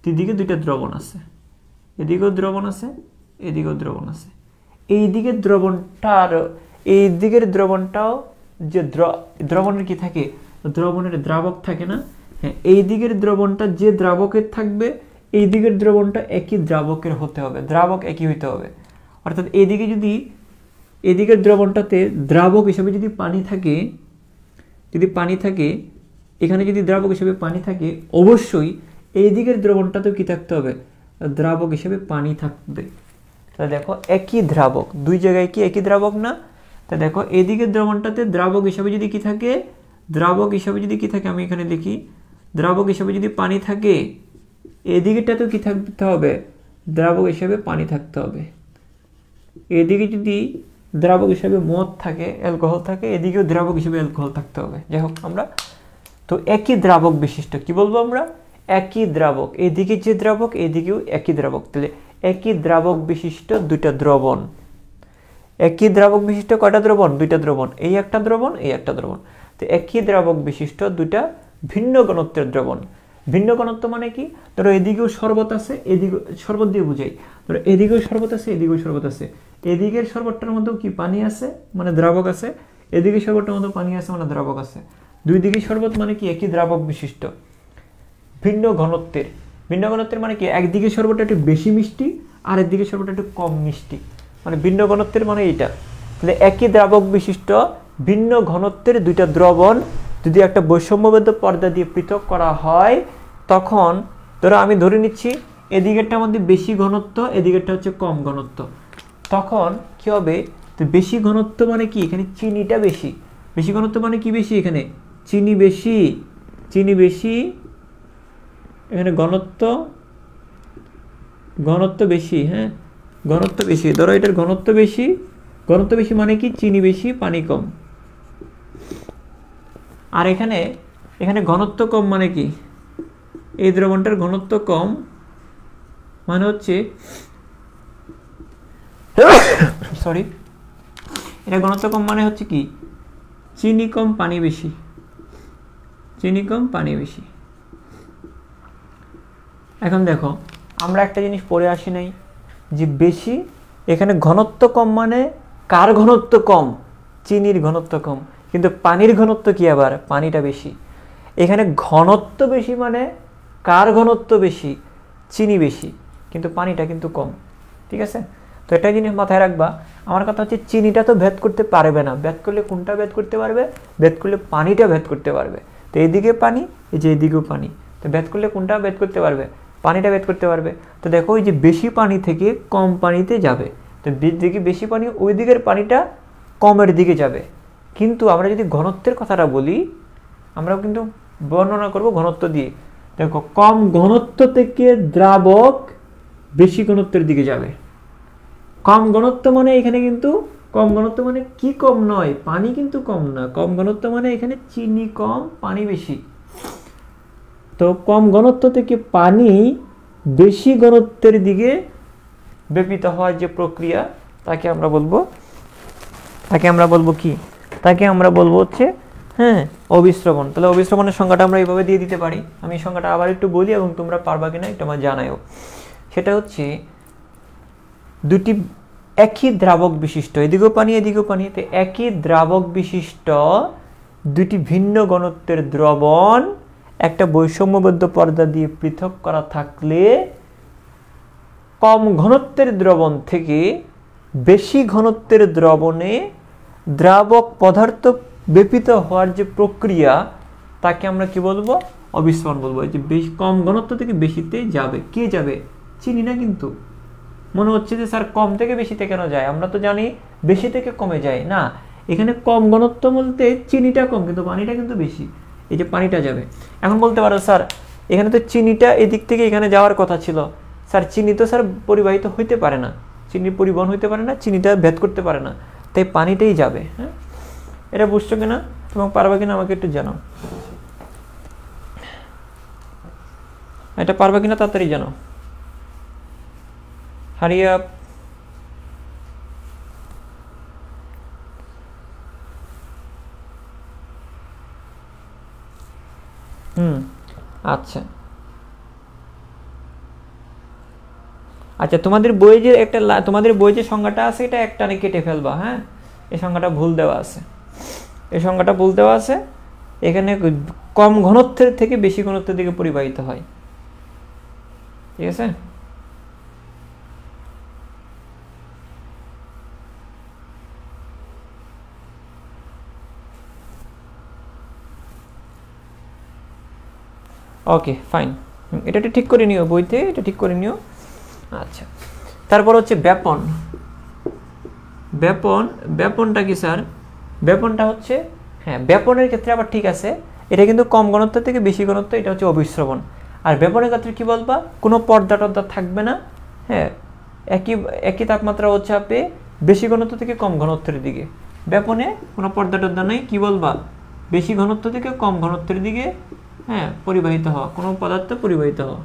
দুদিকে দুইটা দ্রবণ আছে, এদিকেও দ্রবণ আছে, এদিকেও দ্রবণ আছে। এই দিকের দ্রবণটার এই দিকের দ্রবণটাও যে দ্রবণের কি থাকে, দ্রবণের দ্রাবক থাকে না, হ্যাঁ, এই দিকের দ্রবণটা যে দ্রাবকের থাকবে এই দিকের দ্রবণটা একই দ্রাবকের হতে হবে, দ্রাবক একই হইতে হবে। অর্থাৎ এদিকে যদি এদিকের দ্রবণটাতে দ্রাবক হিসেবে যদি পানি থাকে, এখানে যদি দ্রাবক হিসেবে পানি থাকে, অবশ্যই এই দিকের দ্রবণটাতেও কি থাকতে হবে, দ্রাবক হিসেবে পানি থাকবে। তাহলে দেখো একই দ্রাবক, দুই জায়গায় কি একই দ্রাবক না? তা দেখো এদিকের দ্রবণটাতে দ্রাবক হিসেবে যদি কি থাকে, আমি এখানে লিখি, দ্রাবক হিসেবে যদি পানি থাকে, এদিকেরটাতেও কি থাকতে হবে, দ্রাবক হিসেবে পানি থাকতে হবে। এদিকে যদি দ্রাবক হিসেবে মদ থাকে, অ্যালকোহল থাকে, এদিকেও দ্রাবক হিসেবে অ্যালকোহল থাকতে হবে। যাই হোক, আমরা তো একই দ্রাবক বিশিষ্ট, কি বলবো আমরা, একই দ্রাবক, এদিকে যে দ্রাবক এদিকেও একই দ্রাবক। তাহলে একই দ্রাবক বিশিষ্ট দুইটা দ্রবণ, একই দ্রাবক বিশিষ্ট কয়টা দ্রবণ, দুইটা দ্রবণ, এই একটা দ্রবণ, এই একটা দ্রবণ। তো একই দ্রাবক বিশিষ্ট দুইটা ভিন্ন ঘনত্বের দ্রবণ। ভিন্ন ঘনত্ব মানে কি, ধরো এদিকেও শরবত আছে, এদিকে শরবত দিয়ে বুঝাই, ধরো এদিকেও শরবত আছে, এদিকেও শরবত আছে, এদিকের শরবতটার মধ্যেও কি পানি আছে, মানে দ্রাবক আছে, এদিকে শরবতটার মধ্যে পানি আছে, মানে দ্রাবক আছে। দুই দিকে শরবত মানে কি একই দ্রাবক বিশিষ্ট, ভিন্ন ঘনত্বের। ভিন্ন ঘনত্বের মানে কি, একদিকে শরবতটা একটু বেশি মিষ্টি আর একদিকে শরবতটা একটু কম মিষ্টি, মানে ভিন্ন ঘনত্বের মানে এইটা। তাহলে একই দ্রাবক বিশিষ্ট ভিন্ন ঘনত্বের দুইটা দ্রবণ যদি একটা বৈষম্যবদ্ধ পর্দা দিয়ে পৃথক করা হয়, তখন ধরো আমি ধরে নিচ্ছি এদিকেরটার মধ্যে বেশি ঘনত্ব, এদিকেরটা হচ্ছে কম ঘনত্ব, তখন কি হবে, তো বেশি ঘনত্ব মানে কি, এখানে চিনিটা বেশি, বেশি ঘনত্ব মানে কি বেশি, এখানে চিনি বেশি, এখানে ঘনত্ব বেশি, হ্যাঁ ঘনত্ব বেশি, ধরো এটার ঘনত্ব বেশি মানে কি, চিনি বেশি পানি কম। আর এখানে ঘনত্ব কম মানে কি, এই দ্রবণটার ঘনত্ব কম মানে হচ্ছে সরি, এটা ঘনত্ব কম মানে হচ্ছে কি, চিনি কম পানি বেশি, এখন দেখো আমরা একটা জিনিস পড়ে আসি নাই, যে বেশি, এখানে ঘনত্ব কম মানে কার ঘনত্ব কম, চিনির ঘনত্ব কম, কিন্তু পানির ঘনত্ব কি, আবার পানিটা বেশি। এখানে ঘনত্ব বেশি মানে কার ঘনত্ব বেশি, চিনি বেশি, কিন্তু পানিটা কিন্তু কম। ঠিক আছে, তো একটা জিনিস মাথায় রাখবা, আমার কথা হচ্ছে চিনিটা তো ভেদ করতে পারবে না, ভেদ করলে কোনটা ভেদ করতে পারবে, ভেদ করলে পানিটা ভেদ করতে পারবে। তো এইদিকে পানি, এই যে এইদিকেও পানি, তো ভেদ করলে কোনটা ভেদ করতে পারবে, পানিটা ভেদ করতে পারবে। তো দেখো ওই যে বেশি পানি থেকে কম পানিতে যাবে, তো দিকে বেশি পানি, ওই দিকের পানিটা কমের দিকে যাবে। কিন্তু আমরা যদি ঘনত্বের কথাটা বলি, আমরাও কিন্তু বর্ণনা করব ঘনত্ব দিয়ে। দেখো কম ঘনত্ব থেকে দ্রাবক বেশি ঘনত্বের দিকে যাবে। কম ঘনত্ব মানে এখানে কিন্তু কম ঘনত্ব মানে কি কম নয়, পানি কিন্তু কম না, কম ঘনত্ব মানে এখানে চিনি কম পানি বেশি। তো কম ঘনত্ব থেকে পানি বেশি ঘনত্বের দিকে ব্যাপিত হওয়ার যে প্রক্রিয়া, তাকে আমরা বলবো কি, তাকে আমরা বলবো হচ্ছে হ্যাঁ অবিশ্রবণ। তাহলে অবিশ্রবণের সংজ্ঞাটা আমরা এইভাবে দিয়ে দিতে পারি। আমি সংজ্ঞাটা আবার একটু বলি এবং তোমরা পারবা কিনা এটা আমার জানাও। সেটা হচ্ছে দুটি একই দ্রাবক বিশিষ্ট, এদিকেও পানি এদিকেও পানি, তো একই দ্রাবক বিশিষ্ট দুটি ভিন্ন ঘনত্বের দ্রবণ একটা বৈষম্যবদ্ধ পর্দা দিয়ে পৃথক করা থাকলে কম ঘনত্বের দ্রবণ থেকে বেশি ঘনত্বের দ্রবণে দ্রাবক পদার্থ ব্যাপিত হওয়ার যে প্রক্রিয়া, তাকে আমরা কি বলবো, অবিশ্রবণ বলবো। এই যে বেশি কম ঘনত্ব থেকে বেশিতে যাবে, কে যাবে, চিনি না। কিন্তু মনে হচ্ছে যে স্যার কম থেকে বেশিতে কেন যায়, আমরা তো জানি বেশি থেকে কমে যায় না। এখানে কম ঘনত্ব বলতে চিনিটা কম কিন্তু পানিটা কিন্তু বেশি, এই যে পানিটা যাবে। এখন বলতে পারো স্যার এখানে তো চিনিটা এদিক থেকে এখানে যাওয়ার কথা ছিল, স্যার চিনি তো স্যার পরিবাহিত হইতে পারে না, চিনির পরিবহন হইতে পারে না, চিনিটা ভেদ করতে পারে না, তাই পানিটাই যাবে। হ্যাঁ, এটা বুঝছো কিনা এবং পারবা কিনা আমাকে একটু জানাও, এটা পারবা কিনা তাড়াতাড়ি জানাও। Hurry up. আচ্ছা, আচ্ছা, তোমাদের বইয়ে যে একটা তোমাদের বইয়ে যে সংজ্ঞাটা আছে এটা একটানে কেটে ফেলবা। হ্যাঁ, এই সংজ্ঞাটা ভুল দেওয়া আছে, এই সংজ্ঞাটা ভুল দেওয়া আছে। এখানে কম ঘনত্বের থেকে বেশি ঘনত্বের দিকে পরিবাহিত হয়। ঠিক আছে, ওকে ফাইন, এটা ঠিক করে নিও বইতে, এটা ঠিক করে নিও। আচ্ছা, তারপর হচ্ছে ব্যাপন। ব্যাপন, ব্যাপনটা কি স্যার? ব্যাপনটা হচ্ছে, হ্যাঁ ব্যাপনের ক্ষেত্রে আবার ঠিক আছে, এটা কিন্তু কম ঘনত্ব থেকে বেশি ঘনত্ব, এটা হচ্ছে অবিশ্রবণ। আর ব্যাপনের ক্ষেত্রে কি বলবা, কোনো পর্দা টর্দা থাকবে না। হ্যাঁ, একই একই তাপমাত্রা হচ্ছে আপনি বেশি ঘনত্ব থেকে কম ঘনত্বের দিকে। ব্যাপনে কোনো পর্দা টর্দা নেই, কি বলবা, বেশি ঘনত্ব থেকে কম ঘনত্বের দিকে হ্যাঁ পরিবাহিত হওয়া, কোনো পদার্থ পরিবাহিত হওয়া।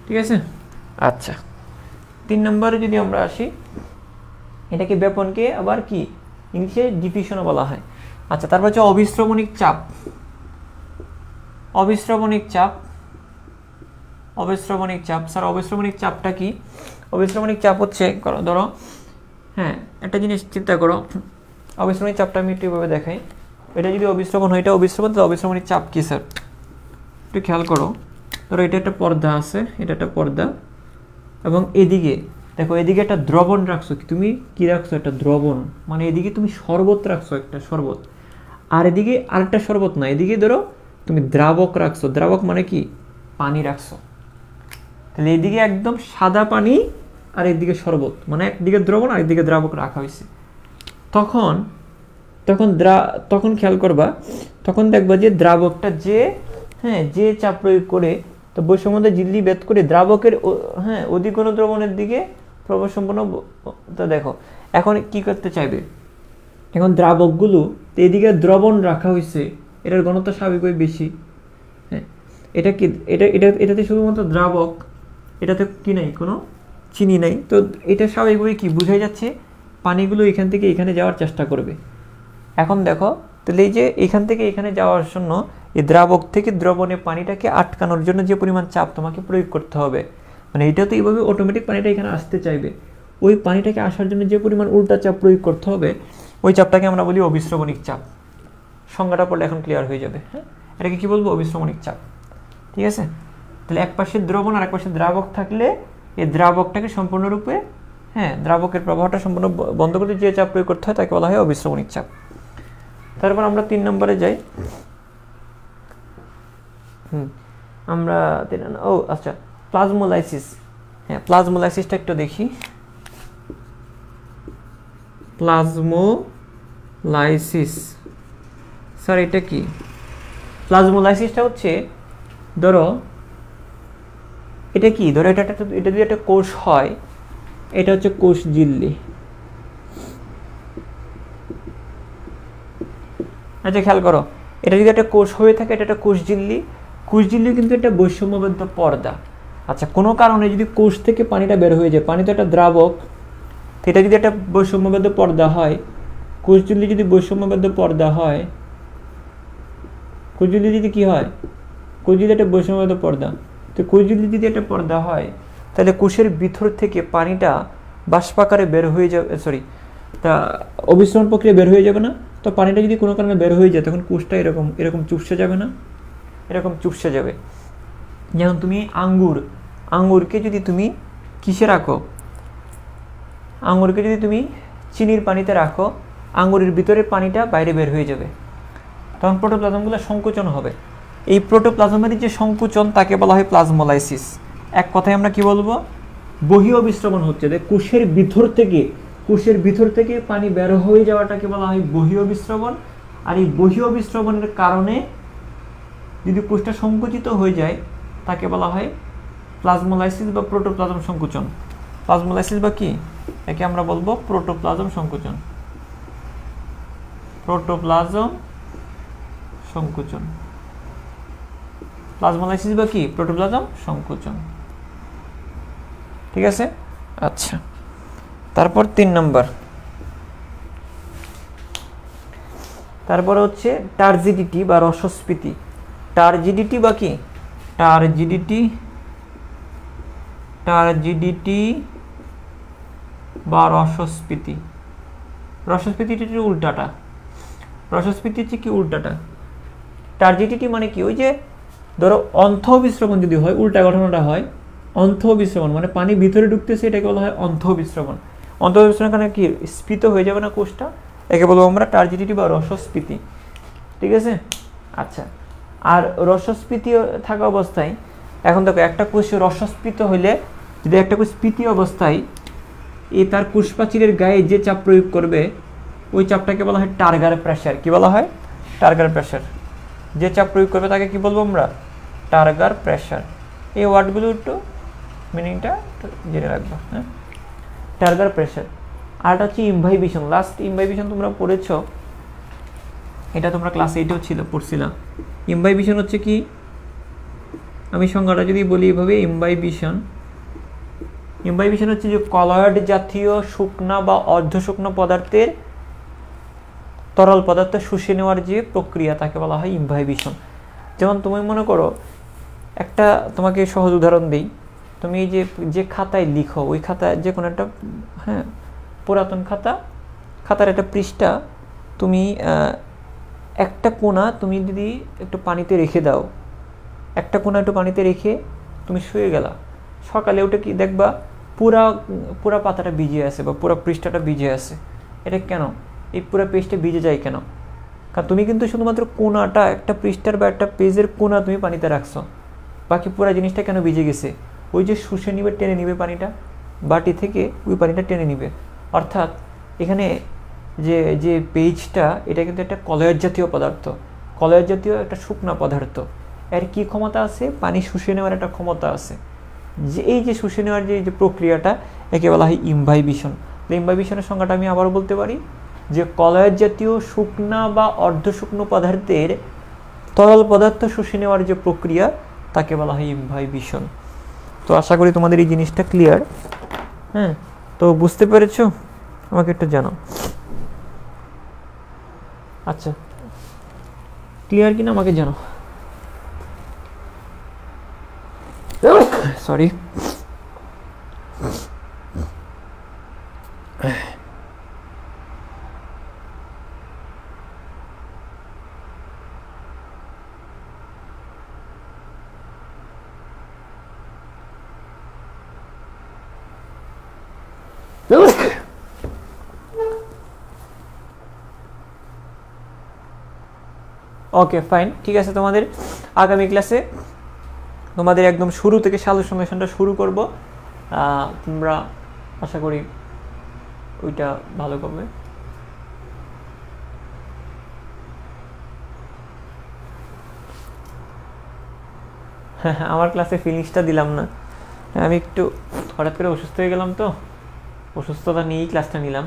ঠিক আছে, আচ্ছা 3 নম্বরে যদি আমরা আসি, এটাকে ব্যাপনকে আবার কি ইংলিশে ডিফিউশনও বলা হয়। আচ্ছা, তারপর হচ্ছে অবিশ্রবণিক চাপ। অবিশ্রবণিক চাপ, অবিশ্রবণিক চাপ স্যার, অবিশ্রবণিক চাপটা কি? অবিশ্রবণিক চাপ হচ্ছে, ধরো হ্যাঁ একটা জিনিস চিন্তা করো, অবিশ্রবণিক চাপটা আমি একটু এভাবে দেখাই। এটা যদি অবিশ্রবণ হয়, এটা অবিশ্রবণ, তাহলে অবিশ্রবণিক চাপ কি স্যার? একটু খেয়াল করো, ধরো এটা একটা পর্দা আছে, এটা একটা পর্দা, এবং এদিকে দেখো, এদিকে একটা দ্রবণ রাখছো, তুমি কি রাখছো? একটা দ্রবণ, মানে এদিকে তুমি শরবত রাখছো, একটা শরবত, আর এদিকে আরেকটা শরবত না, এদিকে ধরো তুমি দ্রাবক রাখছো। দ্রাবক মানে কি? পানি রাখছো। তাহলে এদিকে একদম সাদা পানি আর এদিকে শরবত, মানে একদিকে দ্রবণ আর একদিকে দ্রাবক রাখা হয়েছে। তখন তখন তখন খেয়াল করবা, তখন দেখবা যে দ্রাবকটা যে হ্যাঁ যে চাপ প্রয়োগ করে, তো বৈষম্যতা ঝিল্লি ভেদ করে দ্রাবকের হ্যাঁ অধিকঘন দ্রবণের দিকে প্রবেশ সম্পন্ন। তা দেখো এখন কি করতে চাইবে, এখন দ্রাবকগুলো এদিকে দ্রবণ রাখা হয়েছে, এটার ঘনত্ব স্বাভাবিকভাবে বেশি। হ্যাঁ, এটা কি, এটাতে শুধুমাত্র দ্রাবক, এটাতে কি নাই, কোনো চিনি নাই, তো এটা স্বাভাবিকভাবে কি বোঝাই যাচ্ছে, পানিগুলো এখান থেকে এখানে যাওয়ার চেষ্টা করবে। এখন দেখো, তাহলে এই যে এখান থেকে এখানে যাওয়ার জন্য এই দ্রাবক থেকে দ্রবণে পানিটাকে আটকানোর জন্য যে পরিমাণ চাপ তোমাকে প্রয়োগ করতে হবে, মানে এটা তো এইভাবে অটোমেটিক পানিটা এখানে আসতে চাইবে, ওই পানিটাকে আসার জন্য যে পরিমাণ উল্টা চাপ প্রয়োগ করতে হবে, ওই চাপটাকে আমরা বলি অবিশ্রবণিক চাপ। সংজ্ঞাটা পড়লে এখন ক্লিয়ার হয়ে যাবে। হ্যাঁ, এটাকে কি বলবো? অবিশ্রবণিক চাপ। ঠিক আছে, তাহলে এক পাশে দ্রবণ আর এক পাশে দ্রাবক থাকলে এই দ্রাবকটাকে সম্পূর্ণরূপে হ্যাঁ দ্রাবকের প্রবাহটা সম্পূর্ণ বন্ধ করতে যে চাপ প্রয়োগ করতে হয় তাকে বলা হয় অবিশ্রবণিক চাপ। তারপর আমরা 3 নম্বরে যাই। আমরা আচ্ছা, প্লাজমোলাইসিস। হ্যাঁ, প্লাজমোলাইসিসটা একটু দেখি। প্লাজমোলাইসিস স্যার এটা কি? প্লাজমোলাইসিসটা হচ্ছে, ধরো এটা কি, ধরো এটা যদি একটা কোষ হয়, এটা হচ্ছে কোষ ঝিল্লি। আচ্ছা খেয়াল করো, এটা যদি একটা কোষ হয়ে থাকে, এটা একটা কোষ ঝিল্লি। কোষ ঝিল্লি কিন্তু একটা বৈষম্যবদ্ধ পর্দা। আচ্ছা, কোনো কারণে যদি কোষ থেকে পানিটা বের হয়ে যায়, পানি তো একটা দ্রাবক, এটা যদি একটা বৈষম্যবদ্ধ পর্দা হয়, কোষ ঝিল্লি যদি বৈষম্যবদ্ধ পর্দা হয়, কোষ ঝিল্লি যদি কি হয়, কোষ ঝিল্লি একটা বৈষম্যবদ্ধ পর্দা, তো কোষ ঝিল্লি যদি একটা পর্দা হয়, তাহলে কোষের ভিতর থেকে পানিটা বাষ্পাকারে বের হয়ে যাবে, তা অবিশ্রবণ প্রক্রিয়া বের হয়ে যাবে না। তো পানিটা যদি কোনো কারণে বের হয়ে যায়, তখন কোষটা এরকম চুপসে যাবে না, এরকম চুপসে যাবে। যেমন তুমি আঙ্গুরকে যদি তুমি কিসে রাখো, আঙ্গুরকে যদি তুমি চিনির পানিতে রাখো, আঙ্গুরের ভিতরের পানিটা বাইরে বের হয়ে যাবে, তখন প্রোটোপ্লাজমগুলো সংকোচন হবে। এই প্রোটোপ্লাজমের যে সংকোচন তাকে বলা হয় প্লাজমোলাইসিস। এক কথায় আমরা কি বলবো, বহি অবিশ্রবণ হচ্ছে, কোষের ভিতর থেকে পানি বের হয়ে যাওয়াটাকে বলা হয় বহি অবিশ্রবণ। আর এই বহি অবিশ্রবণের কারণে যদি কোষটা সংকুচিত হয়ে যায়, তাকে বলা হয় প্লাজমোলাইসিস বা প্রোটোপ্লাজম সংকোচন। প্লাজমোলাইসিস বা কি, একে আমরা বলবো প্রোটোপ্লাজম সংকোচন। প্রোটোপ্লাজম সংকোচন, প্লাজমোলাইসিস বা কি, প্রোটোপ্লাজম সংকোচন। ঠিক আছে, আচ্ছা তারপর 3 নম্বর, তারপর হচ্ছে টার্জিডিটি বা রসস্ফীতি। টার্জিডিটি বা কি, টার্জিডিটি বা রসস্ফীতি। রসস্ফীতিটির উল্টাটা, রসস্ফীতি হচ্ছে কি উল্টাটা। টার্জিডিটি মানে কি, ওই যে ধরো অন্তঃবিশ্রবণ যদি হয়, উল্টা ঘটনাটা হয় অন্তঃবিশ্রবণ, মানে পানি ভিতরে ঢুকতেছে, এটাকে বলা হয় অন্তঃবিশ্রবণ। অন্তঃবিশ্রবণ কারণে কি স্ফীত হয়ে যাবে না কোষটা, একে বলবো আমরা টার্জিডিটি বা রসস্ফীতি। ঠিক আছে, আচ্ছা। আর রসস্ফীতি থাকা অবস্থায়, এখন দেখো একটা কোষ রসস্ফীত হইলে, যদি একটা কোষ স্ফীতি অবস্থায় তার কোষপ্রাচীরের গায়ে যে চাপ প্রয়োগ করবে, ওই চাপটাকে বলা হয় টার্গার প্রেশার। কি বলা হয়? টার্গার প্রেশার। যে চাপ প্রয়োগ করবে তাকে কি বলবো আমরা? টার্গার প্রেশার। এই ওয়ার্ডগুলো একটু মিনিংটা জেনে রাখবো। হ্যাঁ, টার্গার প্রেশার। আরটা হচ্ছে ইমভাইবিশন। লাস্ট ইমভাইবিশন তোমরা পড়েছ, এটা তোমরা ক্লাস 8এও ছিল, পড়ছিলাম। ইমভাইবিশন হচ্ছে কি, আমি সংজ্ঞাটা যদি বলি এভাবে, ইমভাইবিশন হচ্ছে যে কলয়েড জাতীয় শুকনা বা অর্ধ শুকনো পদার্থের তরল পদার্থ শুষে নেওয়ার যে প্রক্রিয়া, তাকে বলা হয় ইমভাইবিশন। যেমন তুমি মনে করো, একটা তোমাকে সহজ উদাহরণ দিই, তুমি যে খাতায় লিখো, ওই খাতায় যে কোনো একটা, হ্যাঁ, পুরাতন খাতার একটা পৃষ্ঠা তুমি একটা কোণা তুমি যদি একটু পানিতে রেখে দাও, একটা কোণা একটু পানিতে রেখে তুমি শুয়ে গেলা, সকালে উঠে কি দেখবা পুরা পাতাটা ভিজে আছে বা পুরো পৃষ্ঠাটা ভিজে আছে। এটা কেন? এই পুরো পেজটা ভিজে যায় কেন? কারণ তুমি কিন্তু শুধুমাত্র কোণাটা, একটা পৃষ্ঠার বা একটা পেজের কোণা তুমি পানিতে রাখছো, বাকি পুরো জিনিসটা কেন ভিজে গেছে? ওই যে শুষে নিবে, টেনে নিবে পানিটা, বাটি থেকে ওই পানিটা টেনে নিবে। অর্থাৎ এখানে যে পেজটা, এটা কিন্তু একটা কলয়েড জাতীয় পদার্থ, কলয়েড জাতীয় একটা শুকনা পদার্থ। এর কি ক্ষমতা আছে? পানি শুষে নেওয়ার একটা ক্ষমতা আছে। যে এই যে শুষে নেওয়ার যে প্রক্রিয়াটা, একে বলা হয় ইমভাইবিশন। ইমভাইবিশনের সংজ্ঞাটা আমি আবারও বলতে পারি, যে কলয়েড জাতীয় শুকনা বা অর্ধ শুকনো পদার্থের তরল পদার্থ শুষে নেওয়ার যে প্রক্রিয়া, তাকে বলা হয় ইমভাইবিশন। তো আশা করি তোমাদের এই জিনিসটা ক্লিয়ার। হ্যাঁ, তো বুঝতে পেরেছো? আমাকে একটু জানাও। আচ্ছা, ক্লিয়ার কিনা আমাকে জানাও। সরি। ওকে, ফাইন, ঠিক আছে। তোমাদের আগামী ক্লাসে তোমাদের একদম শুরু থেকে সাজেশনটা শুরু করব। তোমরা আশা করি ওইটা ভালো করবে। হ্যাঁ, আমার ক্লাসে ফিলিংসটা দিলাম না, আমি একটু হঠাৎ করে অসুস্থ হয়ে গেলাম, তো অসুস্থতা নিয়েই ক্লাসটা নিলাম।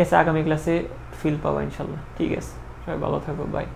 এসে আগামী ক্লাসে ফিল পাবো ইনশাল্লাহ। ঠিক আছে, সবাই ভালো থাকো, বাই।